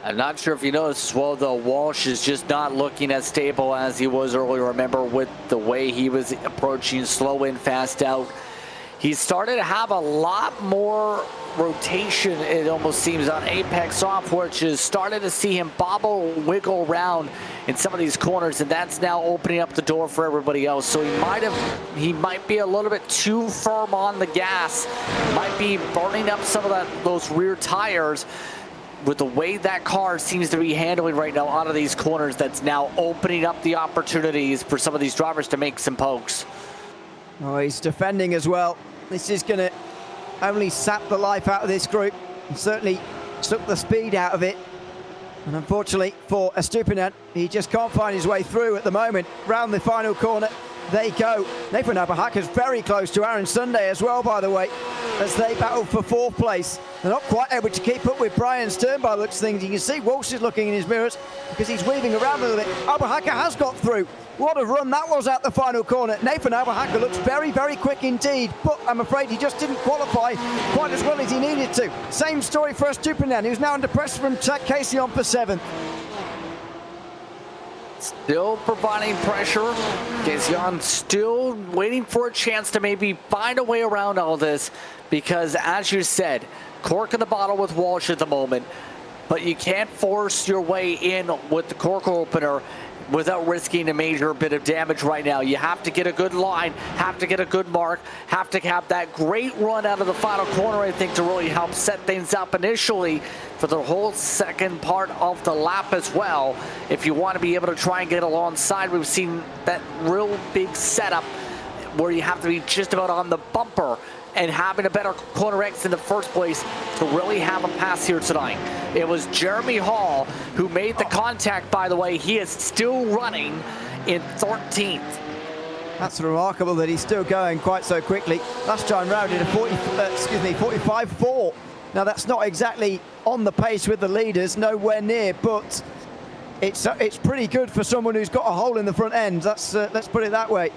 I'm not sure if you noticed as well, though, Walsh is just not looking as stable as he was earlier. Remember, with the way he was approaching slow in, fast out. He started to have a lot more rotation, it almost seems, on Apex off, which is starting to see him bobble, wiggle around in some of these corners, and that's now opening up the door for everybody else. So he might be a little bit too firm on the gas, might be burning up some of those rear tires with the way that car seems to be handling right now out of these corners. That's now opening up the opportunities for some of these drivers to make some pokes. Oh, he's defending as well. This is going to only sap the life out of this group and certainly suck the speed out of it. And unfortunately for Stupinen, he just can't find his way through at the moment. Round the final corner, they go. Nathan Albuhaka is very close to Aaron Sunday as well, by the way, as they battle for 4th place. They're not quite able to keep up with Brian Stern by the looks of things. You can see Walsh is looking in his mirrors because he's weaving around a little bit. Albuhaka has got through. What a run that was at the final corner. Nathan Albuhaka looks very, very quick indeed, but I'm afraid he just didn't qualify quite as well as he needed to. Same story for Stupinen, who's now under pressure from Chad Casey on for 7th. Still providing pressure. Gazian still waiting for a chance to maybe find a way around all this, because as you said, cork in the bottle with Walsh at the moment, but you can't force your way in with the cork opener without risking a major bit of damage right now. You have to get a good line, have to get a good mark, have to have that great run out of the final corner, I think, to really help set things up initially for the whole second part of the lap as well. If you want to be able to try and get alongside, we've seen that real big setup where you have to be just about on the bumper and having a better corner X in the first place to really have a pass here tonight. It was Jeremy Hall who made the contact, by the way. He is still running in 13th. That's remarkable that he's still going quite so quickly. Last time round in a 45.4 Now, that's not exactly on the pace with the leaders, nowhere near, but it's pretty good for someone who's got a hole in the front end. That's let's put it that way.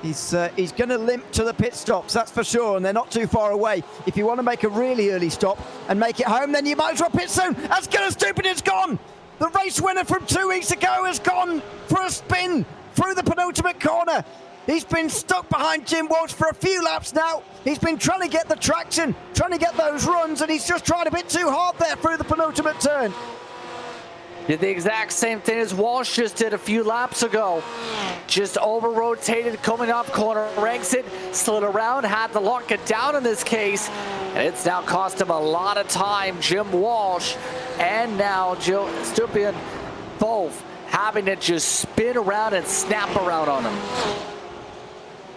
He's going to limp to the pit stops, that's for sure, and they're not too far away. If you want to make a really early stop and make it home, then you might as well pit soon. That's going to stupid, it's gone! The race winner from 2 weeks ago has gone for a spin through the penultimate corner. He's been stuck behind Jim Walsh for a few laps now. He's been trying to get the traction, trying to get those runs, and he's just tried a bit too hard there through the penultimate turn. Did the exact same thing as Walsh just did a few laps ago. Just over-rotated, coming off corner exit, slid around, had to lock it down in this case, and it's now cost him a lot of time. Jim Walsh and now Joe Stupian both having to just spin around and snap around on him.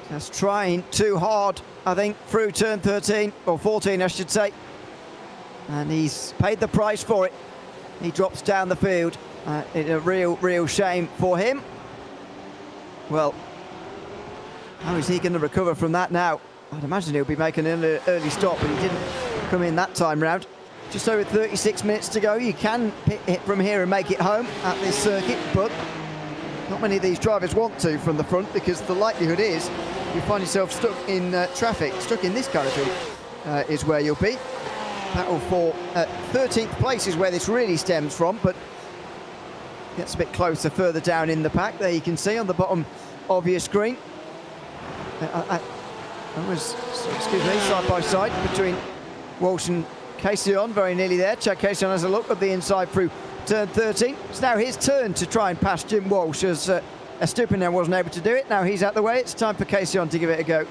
Just trying too hard, I think, through turn 13, or 14, I should say. And he's paid the price for it. He drops down the field. It's a real shame for him. Well, how is he going to recover from that now? I'd imagine he'll be making an early stop, but he didn't come in that time round. Just over 36 minutes to go. You can pit it from here and make it home at this circuit, but not many of these drivers want to from the front, because the likelihood is you find yourself stuck in traffic, stuck in this kind of field is where you'll be. Battle for 13th place is where this really stems from, but gets a bit closer further down in the pack. There you can see on the bottom of your screen. Excuse me, side by side between Walsh and Casion, very nearly there. Chad Casion has a look at the inside through turn 13. It's now his turn to try and pass Jim Walsh, as Estupiñán wasn't able to do it. Now he's out the way. It's time for Casion to give it a go.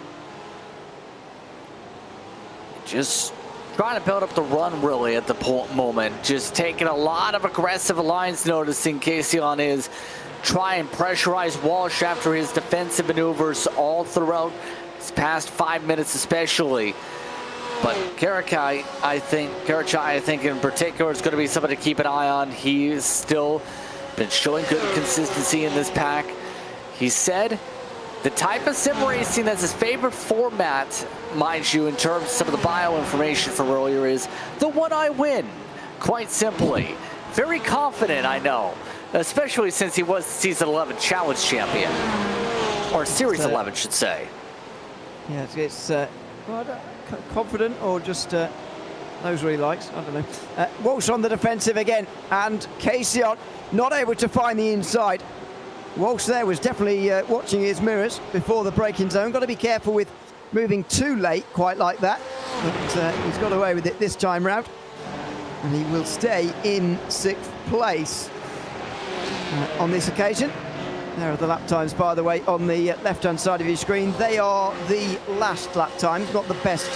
Just trying to build up the run really at the moment. Just taking a lot of aggressive lines, noticing Casion is trying to pressurize Walsh after his defensive maneuvers all throughout his past 5 minutes especially. But Karachai, I think in particular is going to be somebody to keep an eye on. He's still been showing good consistency in this pack. He said the type of sim racing that's his favorite format, mind you, in terms of some of the bio information from earlier, is the one I win. Quite simply. Very confident, I know. Especially since he was the Season 11 Challenge Champion. Or Series 11, should say. Yeah, it's confident, or just knows what he likes. I don't know. Walsh on the defensive again, and Casion not able to find the inside. Walsh there was definitely watching his mirrors before the braking zone. Got to be careful with moving too late, quite like that. But he's got away with it this time round, and he will stay in 6th place on this occasion. There are the lap times, by the way, on the left-hand side of your screen. They are the last lap times, not the best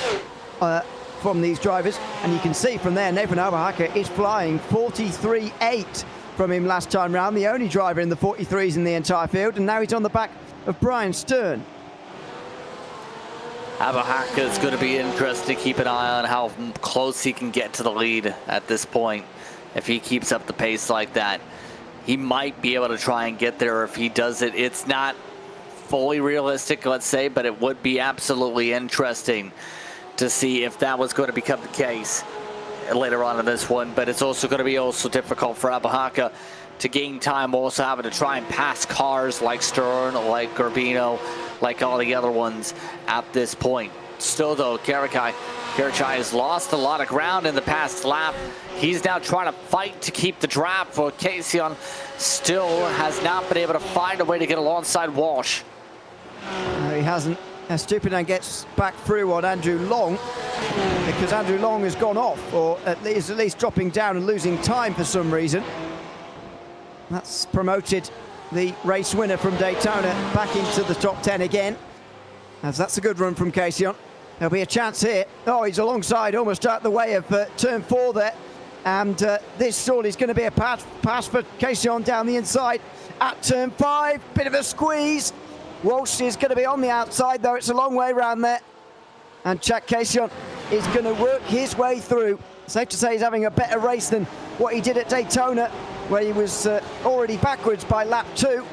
from these drivers. And you can see from there, Nathan Algarve is flying 43.8 from him last time round, the only driver in the 43s in the entire field, and now he's on the back of Brian Stern. Algarve is going to be interesting to keep an eye on how close he can get to the lead at this point. If he keeps up the pace like that, he might be able to try and get there. If he does it, it's not fully realistic, let's say, but it would be absolutely interesting to see if that was going to become the case later on in this one. But it's also going to be difficult for Algarve to gain time, also having to try and pass cars like Stern, like Garbino, like all the other ones at this point. Still though, Karachai has lost a lot of ground in the past lap. He's now trying to fight to keep the draft, for Casion still has not been able to find a way to get alongside Walsh. No, he hasn't. Estupiñán gets back through on Andrew Long, because Andrew Long has gone off, or at least dropping down and losing time for some reason. That's promoted the race winner from Daytona back into the top 10 again, as that's a good run from Casion. There'll be a chance here. Oh, he's alongside, almost out the way of turn 4 there. And this surely is going to be a pass for Casion down the inside at turn 5. Bit of a squeeze. Walsh is going to be on the outside, though. It's a long way around there. And Chad Casion is going to work his way through. Safe to say he's having a better race than what he did at Daytona, where he was already backwards by lap 2.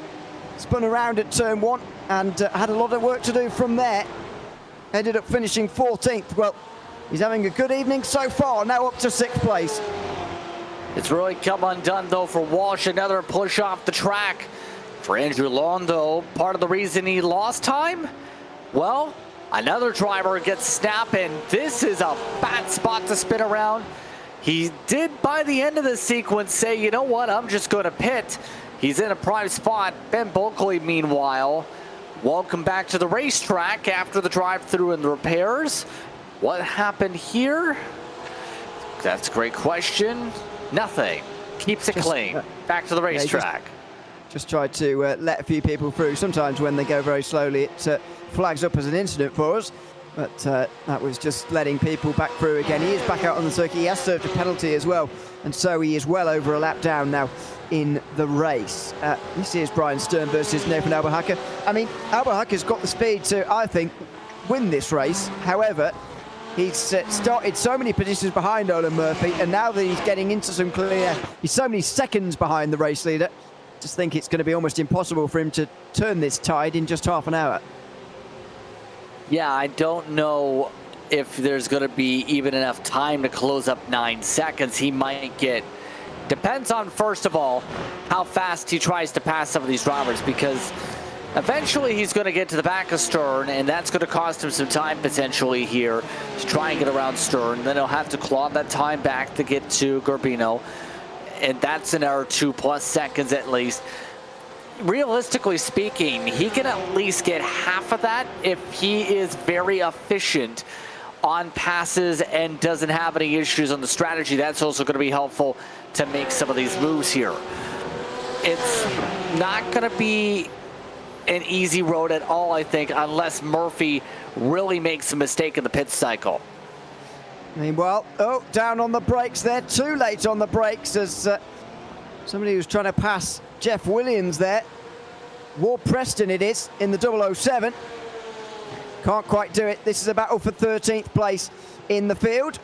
Spun around at turn 1 and had a lot of work to do from there. Ended up finishing 14th. Well, He's having a good evening so far, now up to 6th place. It's really come undone, though, for Walsh. Another push off the track. For Andrew Long, though, part of the reason he lost time? Well, another driver gets snapping. This is a bad spot to spin around. He did, by the end of the sequence, say, you know what, I'm just going to pit. He's in a prime spot. Ben Bulkley, meanwhile, welcome back to the racetrack after the drive-through and the repairs. What happened here? That's a great question. Nothing. Keeps it clean. Back to the racetrack. Just tried to let a few people through. Sometimes when they go very slowly, it flags up as an incident for us. But that was just letting people back through again. He is back out on the circuit. He has served a penalty as well. And so he is well over a lap down now in the race. This is Brian Stern versus Nathan Algarve. I mean, Algarve's got the speed to, I think, win this race. However, he's started so many positions behind Olin Murphy, and now that he's getting into some clear, he's so many seconds behind the race leader. Just think it's going to be almost impossible for him to turn this tide in just half an hour. Yeah, I don't know if there's going to be even enough time to close up 9 seconds. He might get, depends on, first of all, how fast he tries to pass some of these drivers, because eventually he's going to get to the back of Stern, and that's going to cost him some time potentially here to try and get around Stern. Then he'll have to claw that time back to get to Garbino, and that's another 2+ seconds at least. Realistically speaking, he can at least get half of that if he is very efficient on passes and doesn't have any issues on the strategy. That's also going to be helpful to make some of these moves here. It's not going to be an easy road at all, I think, unless Murphy really makes a mistake in the pit cycle. Meanwhile, down on the brakes there, too late on the brakes as somebody who's trying to pass Jeff Williams there. Ward Preston it is in the 007. Can't quite do it. This is a battle for 13th place in the field.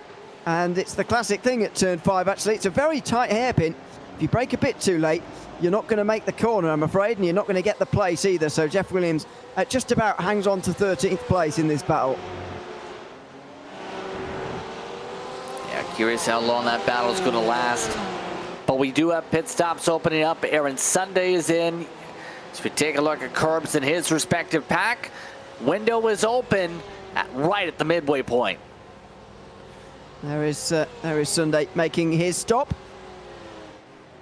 And it's the classic thing at turn 5, actually. It's a very tight hairpin. If you brake a bit too late, you're not going to make the corner, I'm afraid, and you're not going to get the place either. So Jeff Williams just about hangs on to 13th place in this battle. Yeah, curious how long that battle is going to last. But we do have pit stops opening up. Aaron Sunday is in. So we take a look at Curbs in his respective pack. Window is open right at the midway point. There is Sunday making his stop.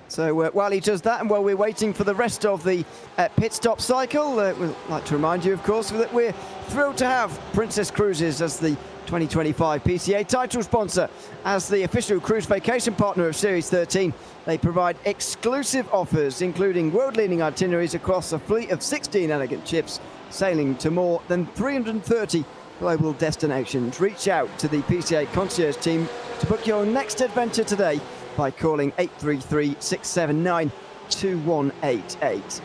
So while he does that, and while we're waiting for the rest of the pit stop cycle, we'd like to remind you, of course, that we're thrilled to have Princess Cruises as the 2025 PCA title sponsor. As the official cruise vacation partner of Series 13, they provide exclusive offers, including world-leading itineraries across a fleet of 16 elegant ships, sailing to more than 330 global destinations. Reach out to the PCA concierge team to book your next adventure today by calling 833-679-2188.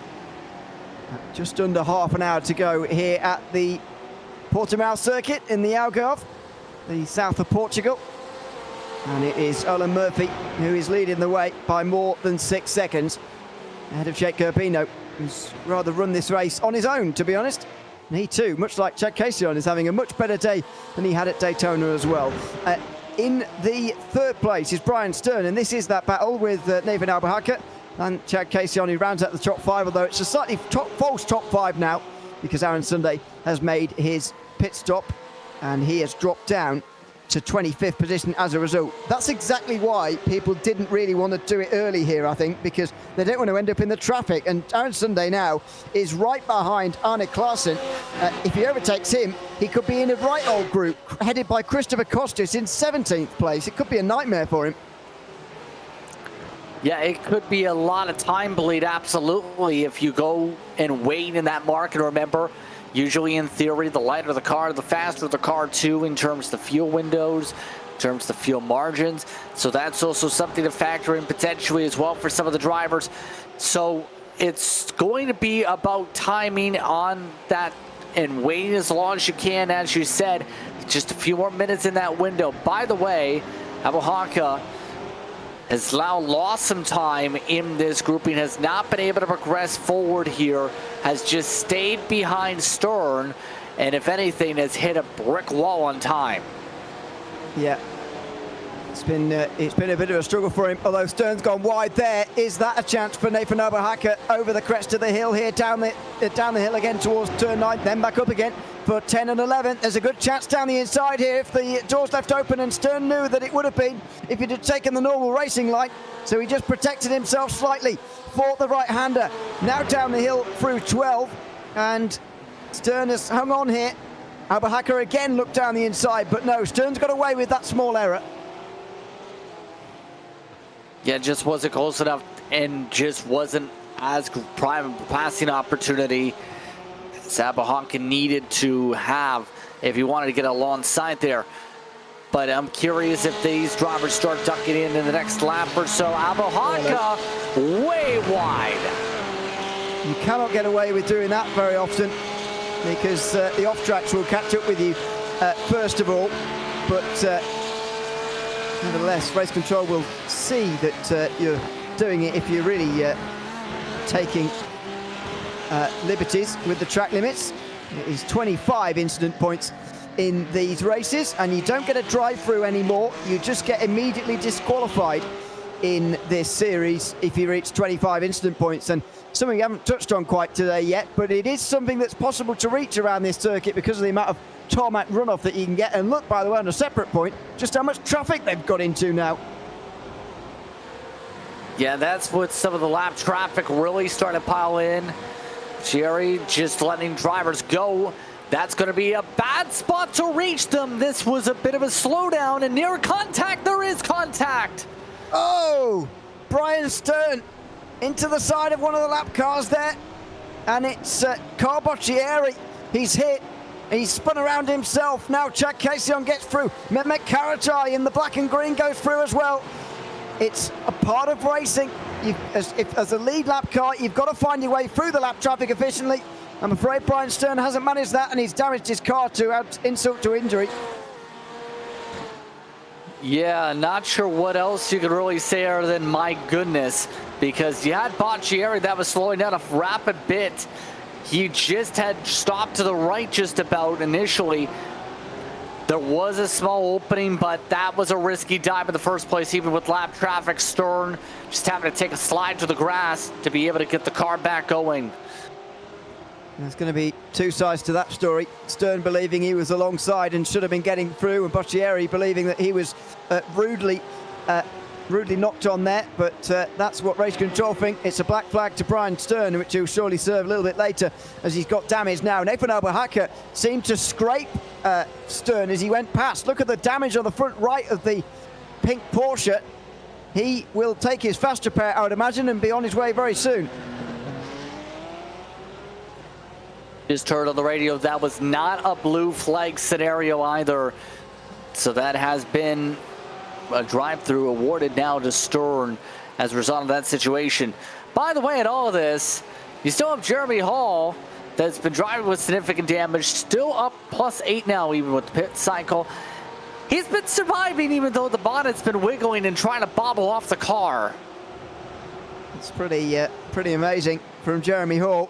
Just under half an hour to go here at the Portimao circuit in the Algarve, the south of Portugal. And it is Olin Murphy who is leading the way by more than 6 seconds ahead of Jake Garbino, who's rather run this race on his own, to be honest. And he too, much like Chad Casey, is having a much better day than he had at Daytona as well. In the 3rd place is Brian Stern, and this is that battle with Nathan Algarve and Chad Casey, who rounds out the top 5, although it's a slightly false top 5 now, because Aaron Sunday has made his pit stop and he has dropped down to 25th position as a result. That's exactly why people didn't really want to do it early here, I think, because they don't want to end up in the traffic. And Aaron Sunday now is right behind Arne Klaassen. If he overtakes him, he could be in a right old group headed by Christopher Costas in 17th place. It could be a nightmare for him. Yeah, it could be a lot of time bleed, absolutely, if you go and wait in that market. Remember, usually in theory, the lighter the car, the faster the car too, in terms of the fuel windows, in terms of the fuel margins. So that's also something to factor in potentially as well for some of the drivers. So it's going to be about timing on that and waiting as long as you can, as you said, just a few more minutes in that window. By the way, Algarve has now lost some time in this grouping, has not been able to progress forward here, has just stayed behind Stern, and if anything, has hit a brick wall on time. Yeah. It's been a bit of a struggle for him, although Stern's gone wide there. Is that a chance for Nathan Oberhacker over the crest of the hill here, down the hill again towards turn 9, then back up again for 10 and 11. There's a good chance down the inside here if the door's left open, and Stern knew that it would have been if he'd have taken the normal racing line, so he just protected himself slightly for the right-hander. Now down the hill through 12, and Stern has hung on here. Oberhacker again looked down the inside, but no, Stern's got away with that small error. Yeah, just wasn't close enough and just wasn't as prime passing opportunity as Oberhacker needed to have if he wanted to get alongside there. But I'm curious if these drivers start ducking in the next lap or so. Oberhacker way wide. You cannot get away with doing that very often, because the off-tracks will catch up with you first of all. But nevertheless, race control will see that you're doing it if you're really taking liberties with the track limits. It is 25 incident points in these races, and you don't get a drive-through anymore. You just get immediately disqualified in this series if you reach 25 incident points, and something we haven't touched on quite today yet, but it is something that's possible to reach around this circuit because of the amount of tarmac runoff that you can get. And look, by the way, on a separate point, just how much traffic they've got into now. Yeah, that's what some of the lap traffic really started to pile in. Jerry just letting drivers go. That's going to be a bad spot to reach them. This was a bit of a slowdown, and near contact, there is contact. Oh, Brian Stern into the side of one of the lap cars there, and it's Carl Boccieri. He's hit. He's spun around himself. Now Chad Casion gets through. Mehmet Karatai in the black and green goes through as well. It's a part of racing. As a lead lap car, you've got to find your way through the lap traffic efficiently. I'm afraid Brian Stern hasn't managed that, and he's damaged his car to add insult to injury. Yeah, not sure what else you could really say other than my goodness, because you had Boccieri that was slowing down a rapid bit. He just had stopped to the right just about initially. There was a small opening, but that was a risky dive in the first place, even with lap traffic. Stern just having to take a slide to the grass to be able to get the car back going. There's going to be two sides to that story. Stern believing he was alongside and should have been getting through, and Boccieri believing that he was rudely knocked on there. But that's what race control think. It's a black flag to Brian Stern, which he'll surely serve a little bit later as he's got damage now. Nathan Oberhacker seemed to scrape Stern as he went past. Look at the damage on the front right of the pink Porsche. He will take his fast repair, I would imagine, and be on his way very soon. Just heard on the radio that was not a blue flag scenario either. So that has been a drive-through awarded now to Stern as a result of that situation. By the way, in all of this, you still have Jeremy Hall that's been driving with significant damage, still up +8 now, even with the pit cycle. He's been surviving even though the bonnet's been wiggling and trying to bobble off the car. It's pretty amazing from Jeremy Hall.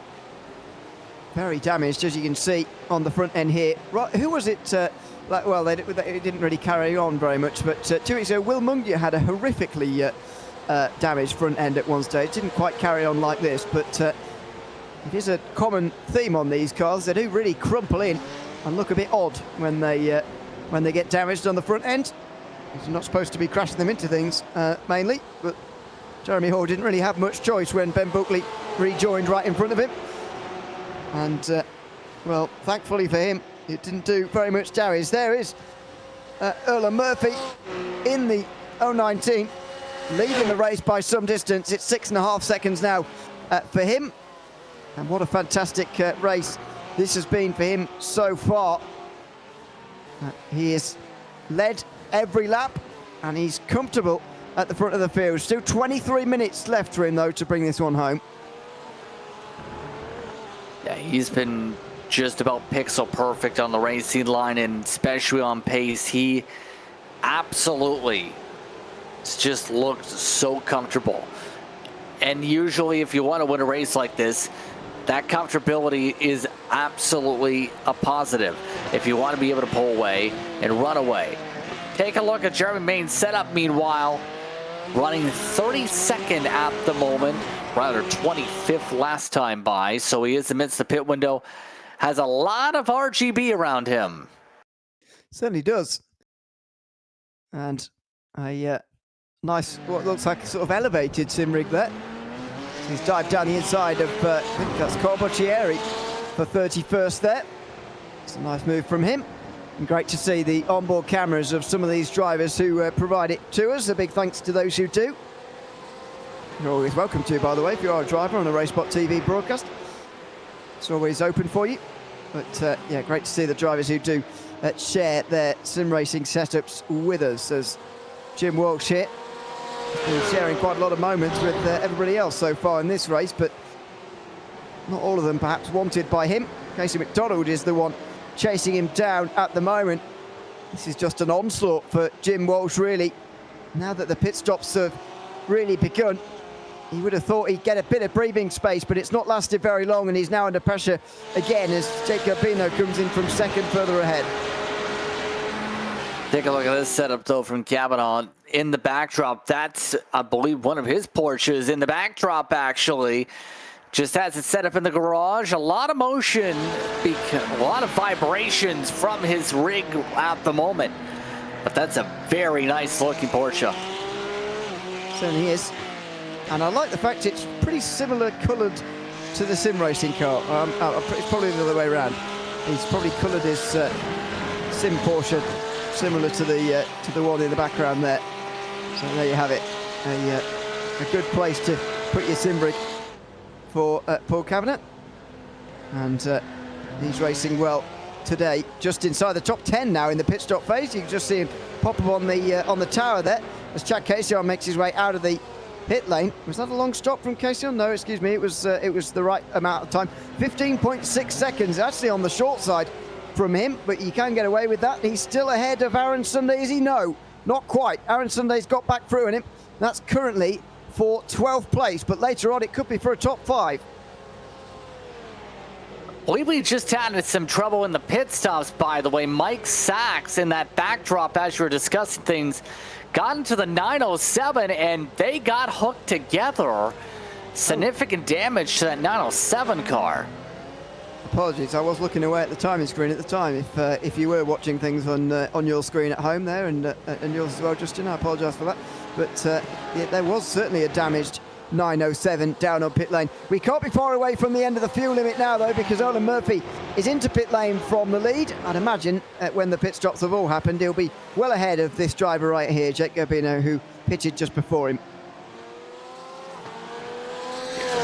Very damaged, as you can see on the front end here. Right, who was it? Well, they didn't really carry on very much, but 2 weeks ago, Will Mungia had a horrifically damaged front end at one stage. Didn't quite carry on like this, but it is a common theme on these cars. They do really crumple in and look a bit odd when they get damaged on the front end. You're not supposed to be crashing them into things, mainly, but Jeremy Hall didn't really have much choice when Ben Buckley rejoined right in front of him. And, well, thankfully for him, it didn't do very much damage. There is Erlen Murphy in the 019, leading the race by some distance. It's 6.5 seconds now for him. And what a fantastic race this has been for him so far. He has led every lap, and he's comfortable at the front of the field. Still 23 minutes left for him, though, to bring this one home. Yeah, he's been just about pixel perfect on the racing line, and especially on pace. He absolutely just looked so comfortable. And usually if you want to win a race like this, that comfortability is absolutely a positive if you want to be able to pull away and run away. Take a look at Jeremy Main's setup, meanwhile. Running 32nd at the moment, rather 25th last time by, so he is amidst the pit window. Has a lot of RGB around him. Certainly does. And a nice, what looks like a sort of elevated sim rig there. He's dived down the inside of, I think that's Corbocchieri for 31st there. It's a nice move from him. And great to see the onboard cameras of some of these drivers who provide it to us. A big thanks to those who do. You're always welcome to, by the way, if you are a driver on a RaceSpotTV broadcast. It's always open for you. But yeah, great to see the drivers who do share their sim racing setups with us. As Jim Walsh here has been sharing quite a lot of moments with everybody else so far in this race, but not all of them perhaps wanted by him. Casey McDonald is the one chasing him down at the moment. This is just an onslaught for Jim Walsh, really. Now that the pit stops have really begun, he would have thought he'd get a bit of breathing space, but it's not lasted very long, and he's now under pressure again as Jake Garbino comes in from second further ahead. Take a look at this setup, though, from Kavanaugh in the backdrop. That's, I believe, one of his Porsches in the backdrop, actually. Just has it set up in the garage. A lot of motion, a lot of vibrations from his rig at the moment. But that's a very nice looking Porsche. Certainly is. And I like the fact it's pretty similar coloured to the sim racing car. It's probably the other way around. He's probably coloured his sim Porsche similar to the one in the background there. So there you have it. A good place to put your sim rig for Paul Kavanagh, and he's racing well today, just inside the top 10 now in the pit stop phase. You can just see him pop up on the tower there as Chad Casion makes his way out of the pit lane. Was that a long stop from Casion? No, excuse me, it was the right amount of time. 15.6 seconds, actually on the short side from him, but you can get away with that. He's still ahead of Aaron Sunday, is he? No, not quite. Aaron Sunday's got back through in him. That's currently for 12th place, but later on it could be for a top 5. I believe we just had some trouble in the pit stops, by the way. Mike Sachs in that backdrop, as you were discussing things, got into the 907 and they got hooked together. Significant damage to that 907 car. Apologies, I was looking away at the timing screen at the time. If you were watching things on your screen at home there and yours as well, Justin, I apologise for that. But yeah, there was certainly a damaged 907 down on pit lane. We can't be far away from the end of the fuel limit now, though, because Olin Murphy is into pit lane from the lead. I'd imagine when the pit stops have all happened, he'll be well ahead of this driver right here, Jake Garbino, who pitted just before him.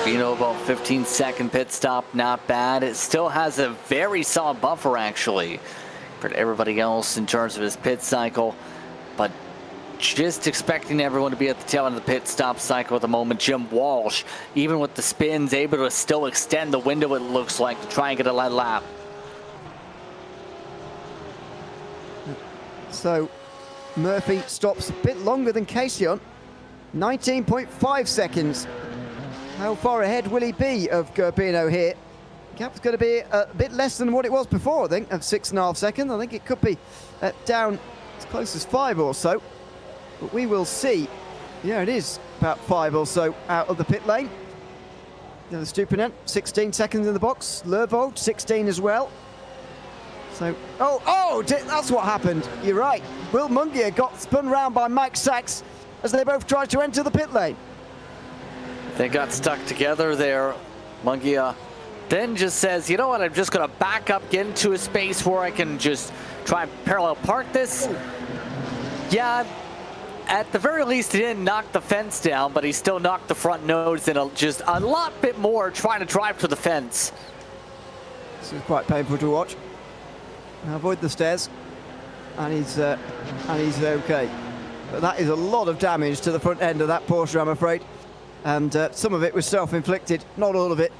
Garbino about 15-second pit stop, not bad. It still has a very solid buffer, actually, for everybody else in terms of his pit cycle, but just expecting everyone to be at the tail end of the pit stop cycle at the moment. Jim Walsh, even with the spins, able to still extend the window, it looks like, to try and get a lead lap. So Murphy stops a bit longer than Casion, 19.5 seconds. How far ahead will he be of Garbino here? Gap's going to be a bit less than what it was before, I think, of 6.5 seconds. I think it could be down as close as 5 or so. But we will see. Yeah, it is about 5 or so out of the pit lane. The Stupinet, 16 seconds in the box. Lervold, 16 as well. So, that's what happened. You're right. Will Mungia got spun round by Mike Sachs as they both tried to enter the pit lane. They got stuck together there. Mungia then just says, you know what, I'm just going to back up, get into a space where I can just try and parallel park this. Yeah, at the very least, he didn't knock the fence down, but he still knocked the front nose in just a lot bit more trying to drive to the fence. This is quite painful to watch. Now avoid the stairs, and he's okay. But that is a lot of damage to the front end of that Porsche, I'm afraid. And some of it was self-inflicted, not all of it.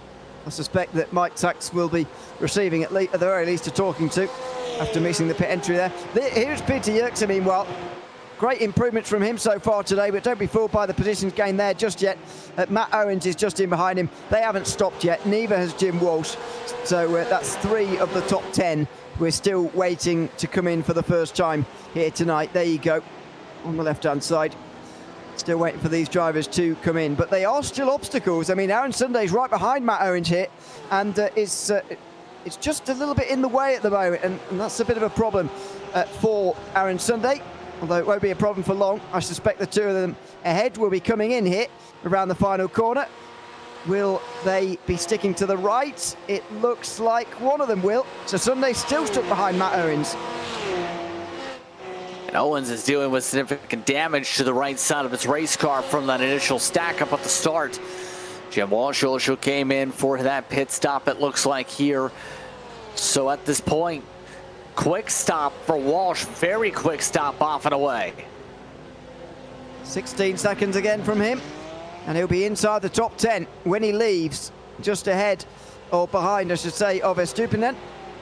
I suspect that Mike Sachs will be receiving at the very least a talking to after missing the pit entry there. Here's Peter Yerkes, meanwhile. great improvements from him so far today, but don't be fooled by the positions gained there just yet. Matt Owens is just in behind him. They haven't stopped yet, neither has Jim Walsh. So that's 3 of the top 10. We're still waiting to come in for the first time here tonight. There you go, on the left-hand side. Still waiting for these drivers to come in, but they are still obstacles. I mean, Aaron Sunday's right behind Matt Owens here, and it's just a little bit in the way at the moment, and that's a bit of a problem for Aaron Sunday, although it won't be a problem for long. I suspect the 2 of them ahead will be coming in here around the final corner. Will they be sticking to the right? It looks like one of them will. So Sunday's still stuck behind Matt Owens. And Owens is dealing with significant damage to the right side of his race car from that initial stack up at the start. Jim Walsh also came in for that pit stop, it looks like here. So at this point, quick stop for Walsh, very quick stop off and away. 16 seconds again from him, and he'll be inside the top 10 when he leaves, just ahead, or behind I should say, of Estupinan,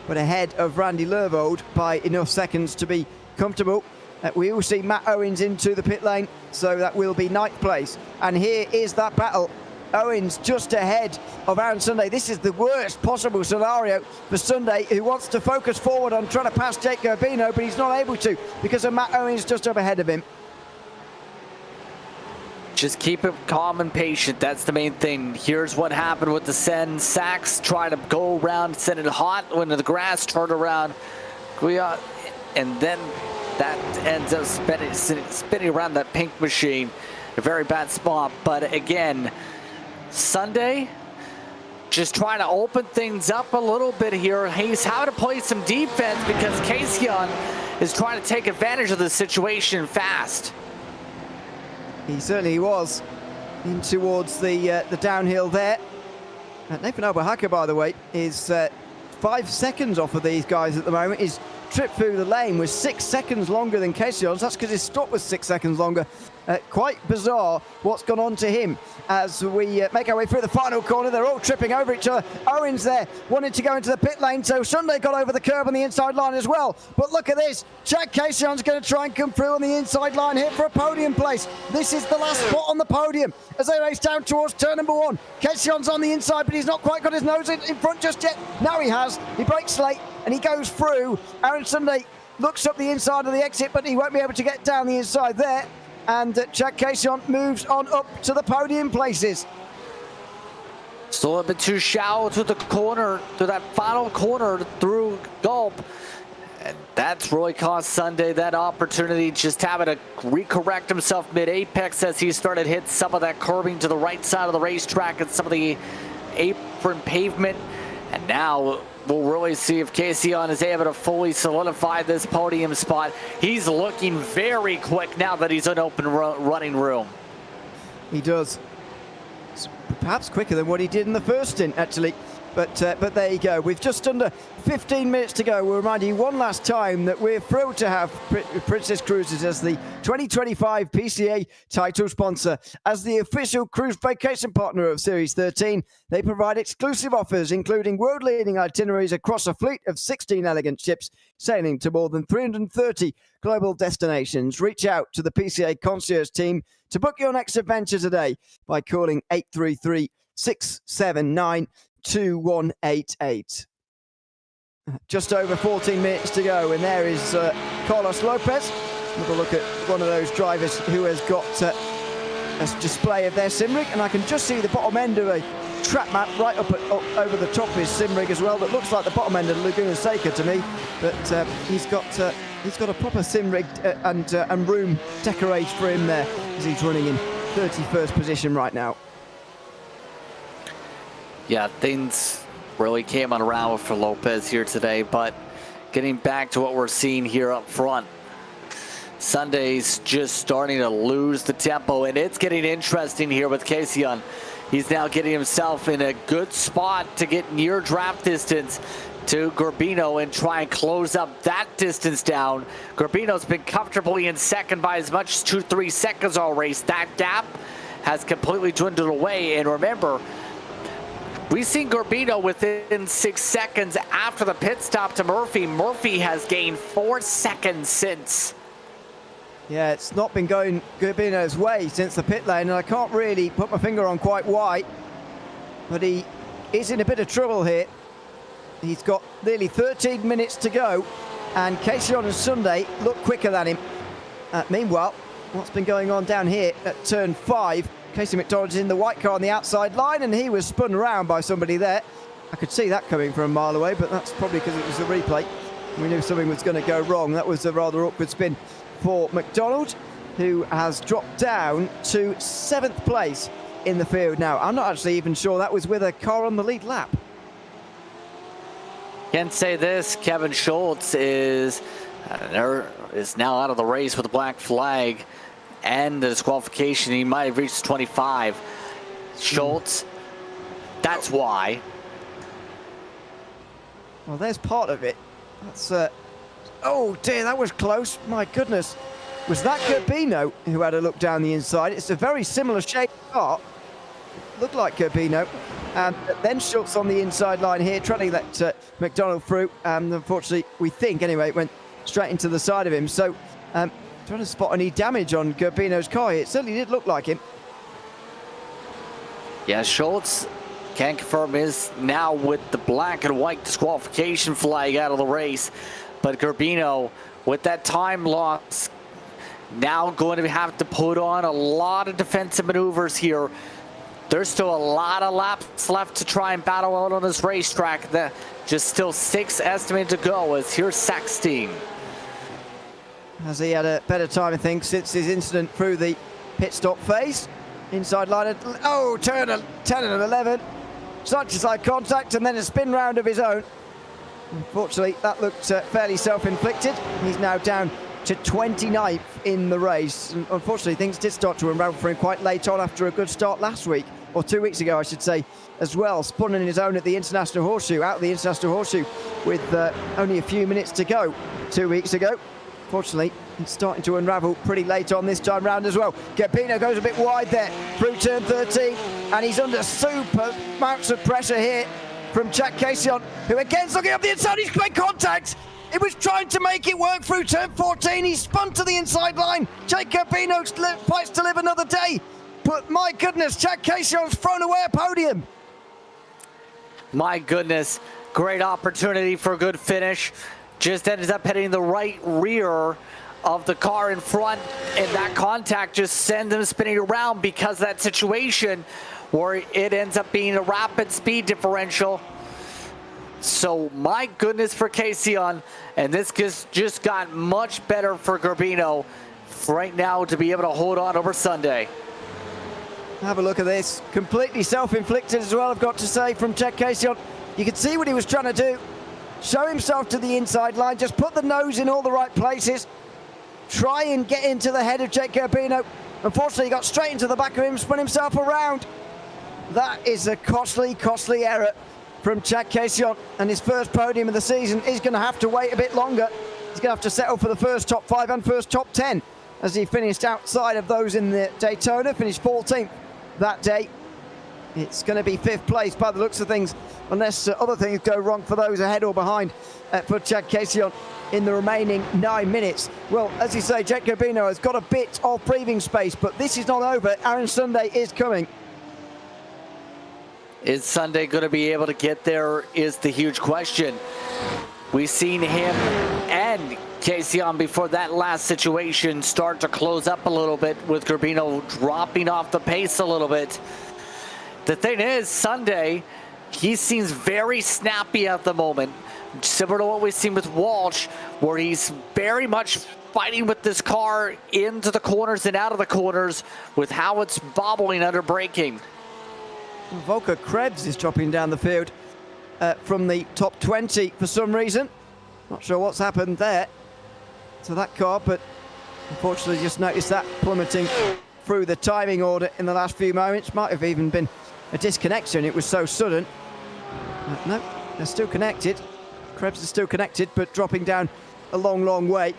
but ahead of Randy Lervold by enough seconds to be comfortable. We will see Matt Owens into the pit lane, so that will be 9th place. And here is that battle. Owens just ahead of Aaron Sunday. This is the worst possible scenario for Sunday, who wants to focus forward on trying to pass Jake Garbino, but he's not able to because of Matt Owens just up ahead of him. Just keep it calm and patient. That's the main thing. Here's what happened with the Sen Sachs. Try to go around, send it hot, went to the grass, turn around. And then that ends up spinning around that pink machine. A very bad spot. But again, Sunday just trying to open things up a little bit here. He's having to play some defense because Kasian is trying to take advantage of the situation fast. He certainly was in towards the downhill there. Nathan Obahaka, by the way, is 5 seconds off of these guys at the moment. His trip through the lane was 6 seconds longer than Casion's. That's because his stop was 6 seconds longer. Quite bizarre what's gone on to him as we make our way through the final corner. They're all tripping over each other. Owens there wanted to go into the pit lane, so Sunday got over the curb on the inside line as well. But look at this. Jack Casion's going to try and come through on the inside line here for a podium place. This is the last spot on the podium as they race down towards turn number 1. Casion's on the inside, but he's not quite got his nose in front just yet. Now he has. He brakes late and he goes through. Aaron Sunday looks up the inside of the exit, but he won't be able to get down the inside there. And Jack Casion moves on up to the podium places. Still a bit too shallow to the corner, to that final corner through Gulp. And that's really cost Sunday that opportunity, just having to recorrect himself mid-apex as he started to hit some of that curbing to the right side of the racetrack and some of the apron pavement. And now we'll really see if Kasian is able to fully solidify this podium spot. He's looking very quick now that he's in open running room. He does. It's perhaps quicker than what he did in the first stint, actually. But there you go. We've just under 15 minutes to go. We'll remind you one last time that we're thrilled to have Princess Cruises as the 2025 PCA title sponsor. As the official cruise vacation partner of Series 13, they provide exclusive offers, including world-leading itineraries across a fleet of 16 elegant ships, sailing to more than 330 global destinations. Reach out to the PCA concierge team to book your next adventure today by calling 833-679-2188. Just over 14 minutes to go, and there is Carlos Lopez. Have a look at one of those drivers who has got a display of their sim rig, and I can just see the bottom end of a track map right up over the top of his sim rig as well. That looks like the bottom end of Laguna Seca to me, but he's got a proper sim rig and room decorated for him there as he's running in 31st position right now. Yeah, things really came around for Lopez here today, but getting back to what we're seeing here up front, Sunday's just starting to lose the tempo, and it's getting interesting here with Kasian. He's now getting himself in a good spot to get near draft distance to Garbino and try and close up that distance down. Garbino's been comfortably in second by as much as 2-3 seconds all race. That gap has completely dwindled away, and remember, we've seen Garbino within 6 seconds after the pit stop to Murphy. Murphy has gained 4 seconds since. Yeah, it's not been going Garbino's way since the pit lane, and I can't really put my finger on quite why. But he is in a bit of trouble here. He's got nearly 13 minutes to go, and Casey on Sunday looked quicker than him. Meanwhile, what's been going on down here at turn 5? Casey McDonald's in the white car on the outside line, and he was spun around by somebody there. I could see that coming from a mile away, but that's probably because it was a replay. We knew something was going to go wrong. That was a rather awkward spin for McDonald, who has dropped down to 7th place in the field now. I'm not actually even sure that was with a car on the lead lap. Can say this, Kevin Schultz is now out of the race with a black flag and the disqualification. He might have reached 25. Schultz, that's why. Well, there's part of it. That's oh dear, that was close. My goodness. Was that Garbino who had a look down the inside? It's a very similar shape car. Looked like Garbino. And then Schultz on the inside line here, trying to let McDonald through. And unfortunately, we think anyway, it went straight into the side of him. So trying to spot any damage on Garbino's car here. It certainly did look like him. Yeah, Schultz can confirm is now with the black and white disqualification flag out of the race. But Garbino, with that time loss, now going to have to put on a lot of defensive maneuvers here. There's still a lot of laps left to try and battle out on this racetrack. Just still 6 estimated to go as here's Saxton. Has he had a better time, I think, since his incident through the pit stop phase? Inside line, turn 10 and 11. Such a side contact and then a spin round of his own. Unfortunately, that looked fairly self-inflicted. He's now down to 29th in the race. And unfortunately, things did start to unravel for him quite late on after a good start last week, or 2 weeks ago, I should say, as well. Spun in his own at the International Horseshoe, out of the International Horseshoe with only a few minutes to go 2 weeks ago. Fortunately, it's starting to unravel pretty late on this time round as well. Garbino goes a bit wide there through turn 13, and he's under super amounts of pressure here from Jack Casey, who again's looking up the inside. He's made contact. He was trying to make it work through turn 14. He spun to the inside line. Jake Garbino fights to live another day. But my goodness, Jack Casey's thrown away a podium. My goodness, great opportunity for a good finish. Just ended up hitting the right rear of the car in front, and that contact just sends him spinning around because of that situation where it ends up being a rapid speed differential. So my goodness for Casey, and this just got much better for Garbino right now to be able to hold on over Sunday. Have a look at this. Completely self-inflicted as well, I've got to say, from Jack Casey. You can see what he was trying to do. Show himself to the inside line, just put the nose in all the right places. Try and get into the head of Jake Garbino. Unfortunately, he got straight into the back of him, spun himself around. That is a costly, costly error from Jack Casey, and his first podium of the season is going to have to wait a bit longer. He's going to have to settle for the first top 5 and first top 10 as he finished outside of those in the Daytona, finished 14th that day. It's going to be 5th place by the looks of things, unless other things go wrong for those ahead or behind for Jack Casey in the remaining 9 minutes. Well, as you say, Jack Garbino has got a bit of breathing space, but this is not over. Aaron Sunday is coming. Is Sunday going to be able to get there is the huge question. We've seen him and Casey before that last situation start to close up a little bit with Garbino dropping off the pace a little bit. The thing is, Sunday, he seems very snappy at the moment, similar to what we've seen with Walsh, where he's very much fighting with this car into the corners and out of the corners with how it's bobbling under braking. Volker Krebs is dropping down the field from the top 20 for some reason. Not sure what's happened there to that car, but unfortunately just noticed that plummeting through the timing order in the last few moments. Might have even been a disconnection, it was so sudden. No, they're still connected. Krebs is still connected, but dropping down a long, long way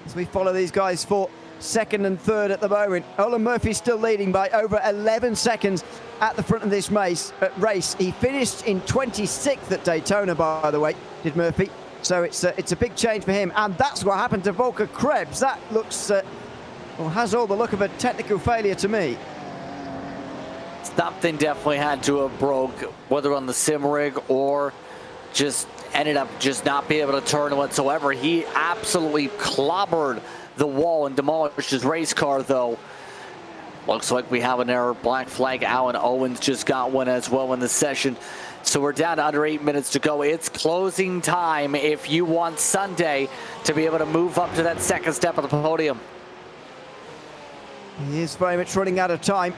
as we follow these guys for 2nd and 3rd at the moment. Olin Murphy's still leading by over 11 seconds at the front of this race. He finished in 26th at Daytona, by the way, did Murphy. So it's a big change for him, and that's what happened to Volker Krebs. That looks, well, has all the look of a technical failure to me. Something definitely had to have broke, whether on the sim rig or just ended up just not being able to turn whatsoever. He absolutely clobbered the wall and demolished his race car, though. Looks like we have an error. Black flag. Alan Owens just got one as well in the session. So we're down to under 8 minutes to go. It's closing time if you want Sunday to be able to move up to that second step of the podium. He is very much running out of time,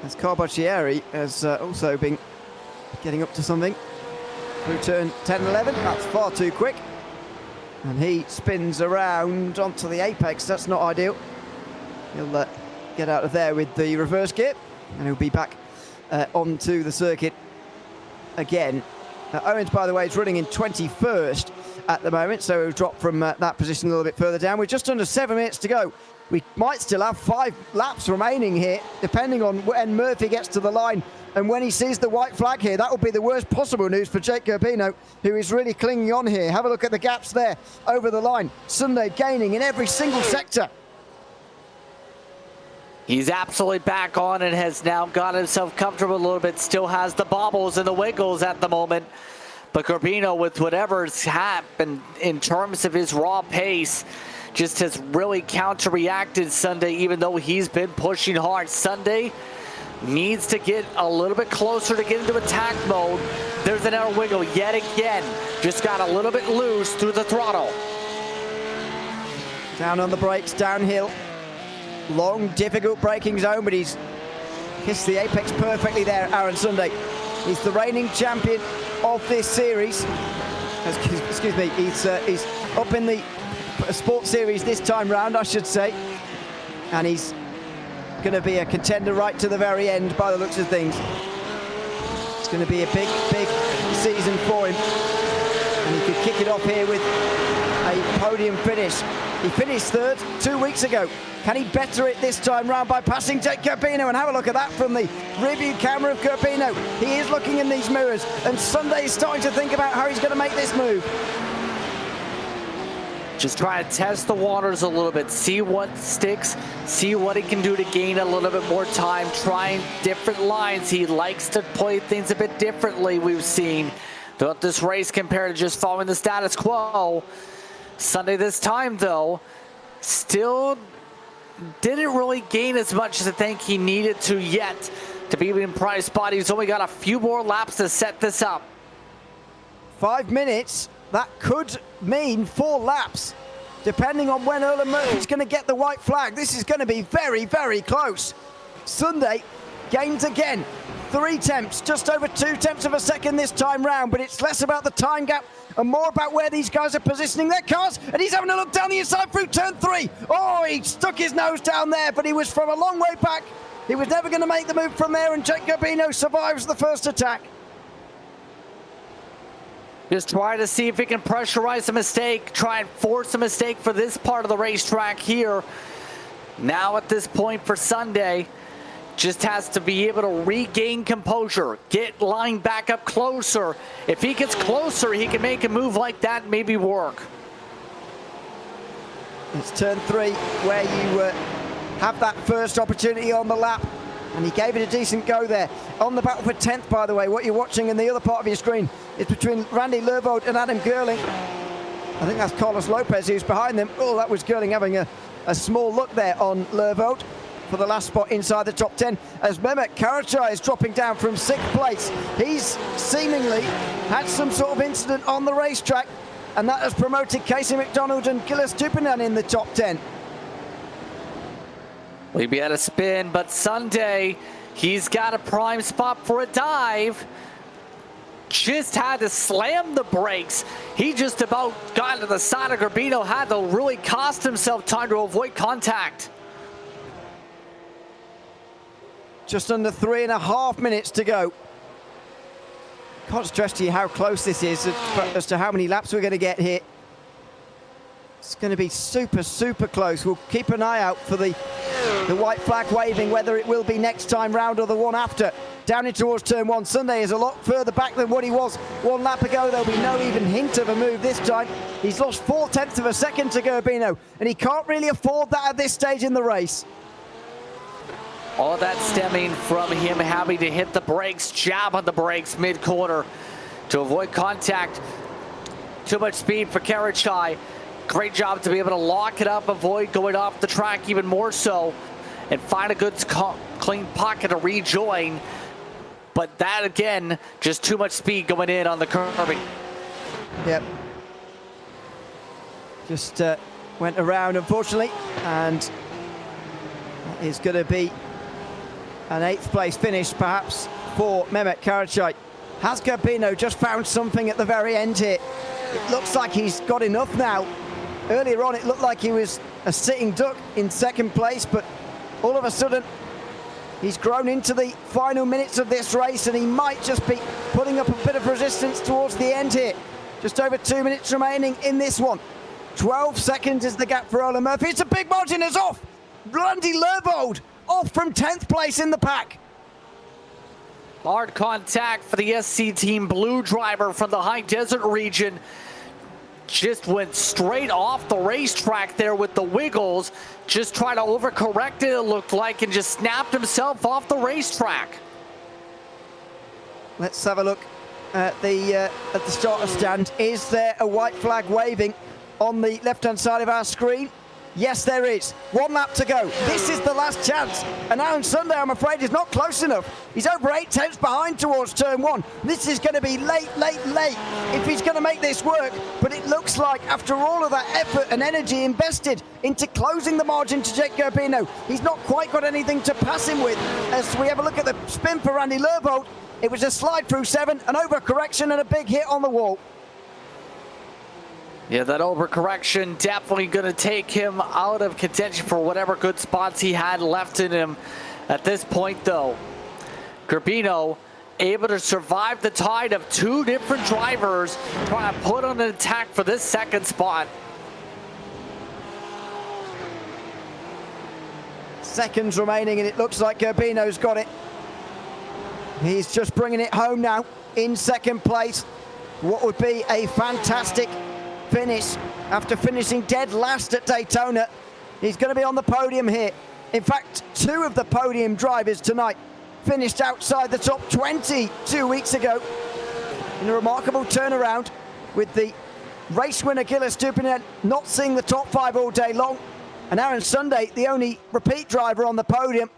as Carbocchieri has also been getting up to something. Through turn 10 and 11, that's far too quick. And he spins around onto the apex. That's not ideal. He'll get out of there with the reverse gear, and he'll be back onto the circuit again. Owens, by the way, is running in 21st at the moment, so he'll drop from that position a little bit further down. We're just under 7 minutes to go. We might still have 5 laps remaining here, depending on when Murphy gets to the line and when he sees the white flag here. That will be the worst possible news for Jake Garbino, who is really clinging on here. Have a look at the gaps there over the line. Sunday gaining in every single sector. He's absolutely back on and has now got himself comfortable a little bit. Still has the bobbles and the wiggles at the moment. But Garbino, with whatever's happened in terms of his raw pace, just has really counter-reacted Sunday, even though he's been pushing hard. Sunday needs to get a little bit closer to get into attack mode. There's an error wiggle yet again. Just got a little bit loose through the throttle. Down on the brakes, downhill. Long, difficult braking zone, but he's kissed the apex perfectly there, Aaron Sunday. He's the reigning champion of this series. Excuse me, he's up in the sports series this time round, I should say. And he's going to be a contender right to the very end by the looks of things. It's going to be a big, big season for him. And he could kick it off here with a podium finish. He finished third 2 weeks ago. Can he better it this time round by passing Jake Garbino? And have a look at that from the review camera of Garbino. He is looking in these mirrors, and Sunday is starting to think about how he's going to make this move. Just try to test the waters a little bit, see what sticks, see what he can do to gain a little bit more time, trying different lines. He likes to play things a bit differently, we've seen throughout this race compared to just following the status quo. Sunday this time, though, still didn't really gain as much as I think he needed to yet to be in prize spot. He's only got a few more laps to set this up. 5 minutes, that could mean 4 laps, depending on when Erlen Murphy's going to get the white flag. This is going to be very, very close. Sunday gains again. 3 tenths, just over 2 tenths of a second this time round, but it's less about the time gap and more about where these guys are positioning their cars. And he's having a look down the inside through turn 3. Oh, he stuck his nose down there, but he was from a long way back. He was never going to make the move from there, and Jake Garbino survives the first attack. Just try to see if he can pressurize a mistake, try and force a mistake for this part of the racetrack here. Now at this point for Sunday, just has to be able to regain composure, get lined back up closer. If he gets closer, he can make a move like that and maybe work. It's turn 3 where you have that first opportunity on the lap, and he gave it a decent go there. On the battle for 10th, by the way, what you're watching in the other part of your screen is between Randy Lervold and Adam Gerling. I think that's Carlos Lopez who's behind them. Oh, that was Gerling having a small look there on Lervold for the last spot inside the top 10, as Mehmet Karaca is dropping down from 6th place. He's seemingly had some sort of incident on the racetrack, and that has promoted Casey McDonald and Gilles Tupinan in the top 10. We'd be at a spin, but Sunday, he's got a prime spot for a dive. Just had to slam the brakes. He just about got to the side of Garbino, had to really cost himself time to avoid contact. Just under 3.5 minutes to go. Can't stress to you how close this is as to how many laps we're going to get here. It's going to be super, super close. We'll keep an eye out for the white flag waving, whether it will be next time round or the one after. down in towards turn one. Sunday is a lot further back than what he was one lap ago. There'll be no even hint of a move this time. He's lost 0.4 of a second to Gerbino, and he can't really afford that at this stage in the race. All that stemming from him having to hit the brakes, jab on the brakes mid-quarter to avoid contact. Too much speed for Karachai. Great job to be able to lock it up, avoid going off the track even more so, and find a good clean pocket to rejoin. But that, again, just too much speed going in on the curbing. Yep. Just went around, unfortunately, and that is going to be an 8th place finish, perhaps, for Mehmet Karachai. Has Gerbino just found something at the very end here? It looks like he's got enough now. Earlier on, it looked like he was a sitting duck in 2nd place, but all of a sudden, he's grown into the final minutes of this race, and he might just be putting up a bit of resistance towards the end here. Just over 2 minutes remaining in this one. 12 seconds is the gap for Ola Murphy. It's a big margin, is off. Randy Lervold off from 10th place in the pack. Hard contact for the SC Team Blue driver from the high desert region. Just went straight off the racetrack there with the wiggles. Just tried to overcorrect it looked like, and just snapped himself off the racetrack. Let's have a look at the starter stand. Is there a white flag waving on the left-hand side of our screen? Yes, there is. 1 lap to go. This is the last chance. And Aaron Sunday, I'm afraid, is not close enough. He's over 8 tenths behind towards turn 1. This is going to be late if he's going to make this work. But it looks like, after all of that effort and energy invested into closing the margin to Jake Gerbino, he's not quite got anything to pass him with. As we have a look at the spin for Randy Lervold, it was a slide through 7, an overcorrection, and a big hit on the wall. Yeah, that overcorrection definitely going to take him out of contention for whatever good spots he had left in him. At this point, though, Gerbino able to survive the tide of 2 different drivers trying to put on an attack for this 2nd spot. Seconds remaining, and it looks like Gerbino's got it. He's just bringing it home now in 2nd place. What would be a fantastic finish after finishing dead last at Daytona. He's going to be on the podium here. In fact, 2 of the podium drivers tonight finished outside the top 20 2 weeks ago in a remarkable turnaround, with the race winner Gilles Dupinel not seeing the top 5 all day long, and Aaron Sunday, the only repeat driver on the podium.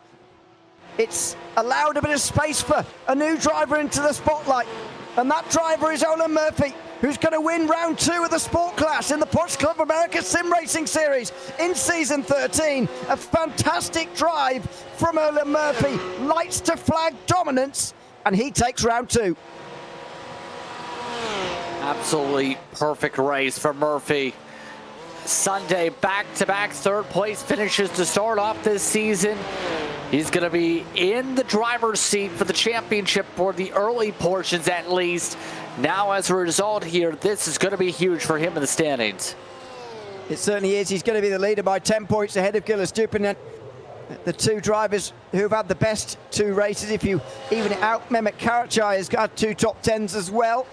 It's allowed a bit of space for a new driver into the spotlight, and that driver is Ola Murphy, who's going to win round 2 of the Sport Class in the Porsche Club America Sim Racing Series in Season 13. A fantastic drive from Ola Murphy. Lights to flag dominance, and he takes round 2. Absolutely perfect race for Murphy. Sunday, back-to-back 3rd place finishes to start off this season. He's going to be in the driver's seat for the championship for the early portions at least. Now, as a result here, this is going to be huge for him in the standings. It certainly is. He's going to be the leader by 10 points ahead of Gilles Dupinel. The 2 drivers who've had the best 2 races, if you even it out, Mehmet Karachai has got 2 top 10s as well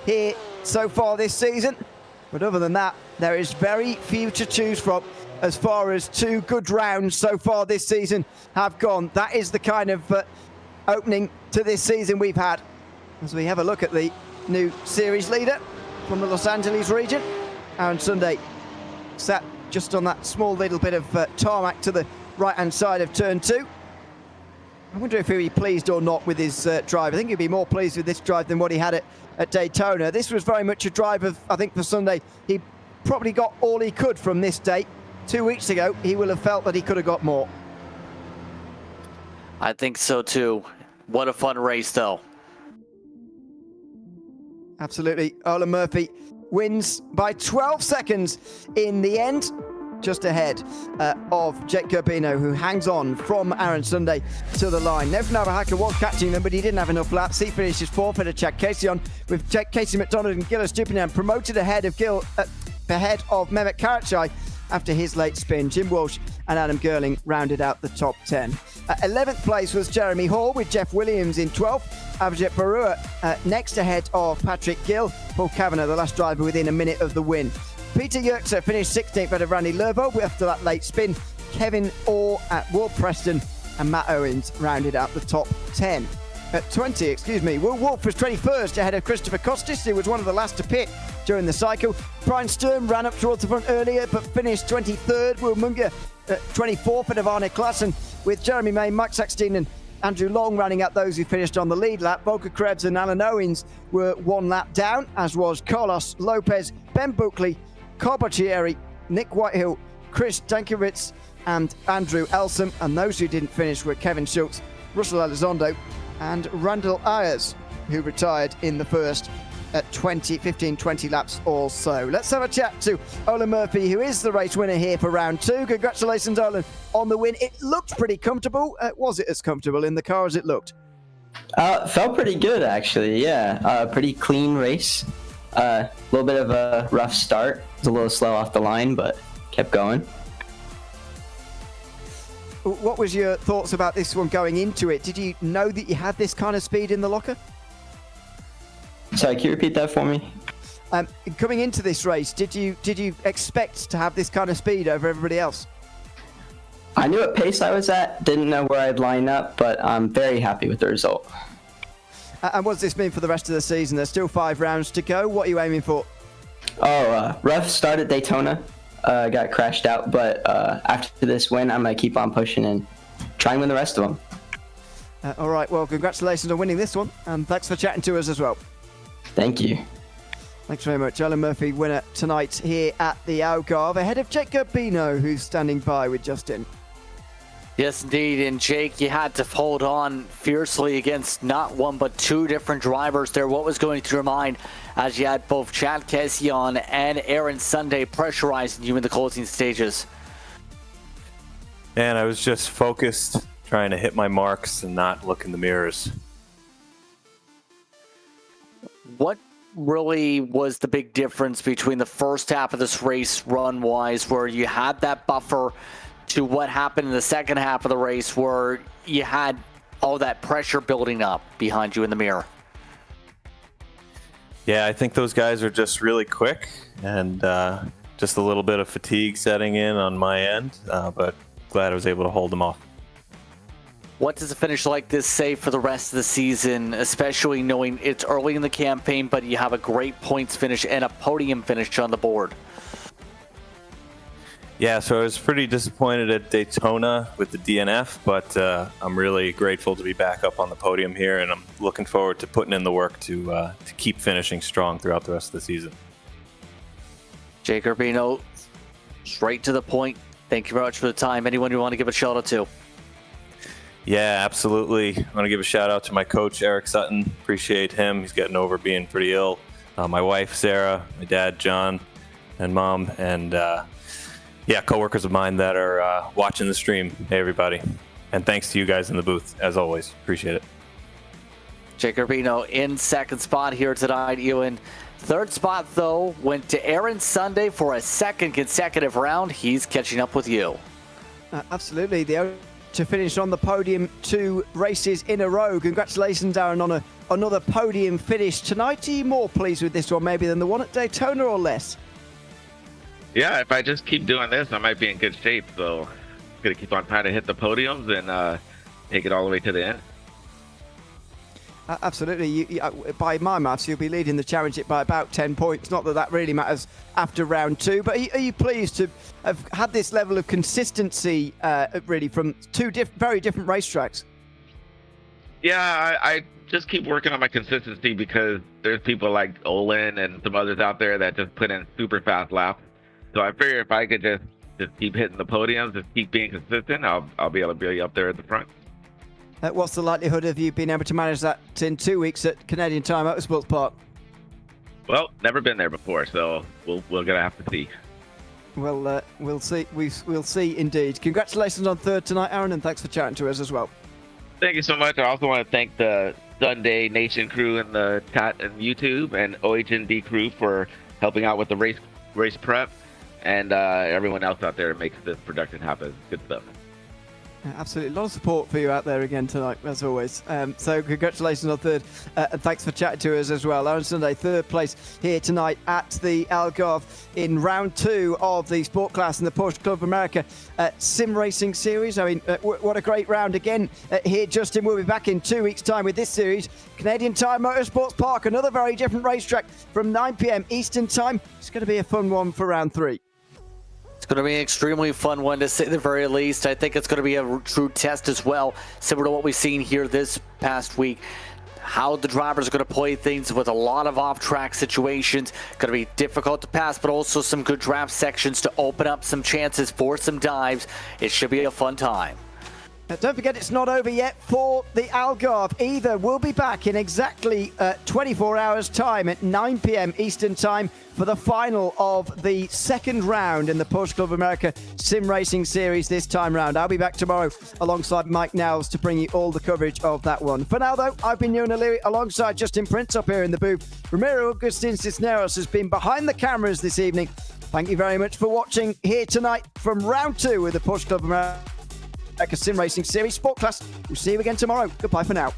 here so far this season. But other than that, there is very few to choose from as far as 2 good rounds so far this season have gone. That is the kind of opening to this season we've had. As we have a look at the new series leader from the Los Angeles region, Aaron Sunday sat just on that small little bit of tarmac to the right-hand side of turn 2. I wonder if he'll be pleased or not with his drive. I think he'll be more pleased with this drive than what he had at Daytona. This was very much a drive of, I think, for Sunday. He probably got all he could from this date. 2 weeks ago, he will have felt that he could have got more. I think so too. What a fun race, though. Absolutely. Ola Murphy wins by 12 seconds in the end, just ahead of Jake Gerbino, who hangs on from Aaron Sunday to the line. Nev Navahaka was catching them, but he didn't have enough laps. He finishes 4th at Chad Casey on, with Casey McDonald and Gilles Dupinel promoted ahead of Mehmet Karachai after his late spin. Jim Walsh and Adam Gerling rounded out the top 10. 11th place was Jeremy Hall with Jeff Williams in 12th. Avjit Barua next ahead of Patrick Gill. Paul Kavanagh, the last driver, within a minute of the win. Peter Yerkser finished 16th ahead of Randy Lervo after that late spin. Kevin Orr at Ward Preston and Matt Owens rounded out the top 10. At 20, Will Wolf was 21st ahead of Christopher Costis, who was one of the last to pit during the cycle. Brian Sturm ran up towards the front earlier, but finished 23rd. Will Munger 24th ahead of Arne Klassen, with Jeremy May, Mike Saxton and Andrew Long running out those who finished on the lead lap. Volker Krebs and Alan Owens were one lap down, as was Carlos Lopez, Ben Buckley, Carl Boccieri, Nick Whitehill, Chris Dankiewicz and Andrew Elsom. And those who didn't finish were Kevin Schultz, Russell Elizondo and Randall Ayers, who retired in the first at 20 laps or so. Let's have a chat to Olin Murphy, who is the race winner here for round 2. Congratulations, Olin, on the win. It looked pretty comfortable. Was it as comfortable in the car as it looked? Felt pretty good, actually, yeah. Pretty clean race. A little bit of a rough start. It was a little slow off the line, but kept going. What was your thoughts about this one going into it? Did you know that you had this kind of speed in the locker? Sorry, can you repeat that for me? Coming into this race, did you expect to have this kind of speed over everybody else? I knew what pace I was at, didn't know where I'd line up, but I'm very happy with the result. And what does this mean for the rest of the season? There's still 5 rounds to go. What are you aiming for? Rough start at Daytona. Got crashed out, but after this win, I'm going to keep on pushing and try and win the rest of them. All right, well, congratulations on winning this one, and thanks for chatting to us as well. Thank you. Thanks very much. Olin Murphy, winner tonight here at the Algarve, ahead of Jake Garbino, who's standing by with Justin. Yes, indeed. And Jake, you had to hold on fiercely against not one but 2 different drivers there. What was going through your mind as you had both Chad Kessian and Aaron Sunday pressurizing you in the closing stages? And I was just focused, trying to hit my marks and not look in the mirrors. What really was the big difference between the first half of this race run-wise, where you had that buffer, to what happened in the second half of the race where you had all that pressure building up behind you in the mirror? Yeah, I think those guys are just really quick and just a little bit of fatigue setting in on my end, but glad I was able to hold them off. What does a finish like this say for the rest of the season, especially knowing it's early in the campaign, but you have a great points finish and a podium finish on the board? Yeah, so I was pretty disappointed at Daytona with the DNF, but I'm really grateful to be back up on the podium here, and I'm looking forward to putting in the work to keep finishing strong throughout the rest of the season. Jake Garbino, straight to the point. Thank you very much for the time. Anyone you want to give a shout out to? Yeah, absolutely. I want to give a shout out to my coach, Eric Sutton. Appreciate him. He's getting over being pretty ill. My wife, Sarah, my dad, John, and mom, and coworkers of mine that are watching the stream. Hey, everybody. And thanks to you guys in the booth, as always. Appreciate it. Jake Garbino in second spot here tonight. Ewan. Third spot, though, went to Aaron Sunday for a second consecutive round. He's catching up with you. Absolutely. To finish on the podium 2 races in a row. Congratulations, Aaron, on another podium finish tonight. Are you more pleased with this one maybe than the one at Daytona, or less? Yeah, if I just keep doing this, I might be in good shape. So I'm going to keep on trying to hit the podiums and take it all the way to the end. Absolutely. By my maths, you'll be leading the championship by about 10 points. Not that that really matters after round 2, but are you pleased to have had this level of consistency really from 2 very different racetracks? Yeah, I just keep working on my consistency because there's people like Olin and some others out there that just put in super fast laps. So I figure if I could just keep hitting the podiums, just keep being consistent, I'll be able to be up there at the front. What's the likelihood of you being able to manage that in 2 weeks at Canadian Tire Motorsports Park? Well, never been there before, so we're gonna have to see. Well, we'll see. We'll see indeed. Congratulations on third tonight, Aaron, and thanks for chatting to us as well. Thank you so much. I also want to thank the Sunday Nation crew in the chat and YouTube, and OHND crew for helping out with the race prep, and everyone else out there makes this production happen. Good stuff. Yeah, absolutely. A lot of support for you out there again tonight, as always. So congratulations on third. And thanks for chatting to us as well. Aaron Sunday, third place here tonight at the Algarve in round 2 of the Sport Class and the Porsche Club of America Sim Racing Series. I mean, what a great round again here, Justin. We'll be back in 2 weeks' time with this series. Canadian Tire Motorsports Park, another very different racetrack from 9 p.m. Eastern Time. It's going to be a fun one for round 3. It's going to be an extremely fun one, to say the very least. I think it's going to be a true test as well, similar to what we've seen here this past week. How the drivers are going to play things with a lot of off-track situations. Going to be difficult to pass, but also some good draft sections to open up some chances for some dives. It should be a fun time. Don't forget, it's not over yet for the Algarve either. We'll be back in exactly 24 hours' time at 9 p.m. Eastern Time for the final of the second round in the Porsche Club of America Sim Racing Series this time round. I'll be back tomorrow alongside Mike Nels to bring you all the coverage of that one. For now, though, I've been Ewan O'Leary alongside Justin Prince up here in the booth. Ramiro Agustin Cisneros has been behind the cameras this evening. Thank you very much for watching here tonight from round 2 with the Porsche Club of America Sim Racing Series Sport Class. We'll see you again tomorrow. Goodbye for now.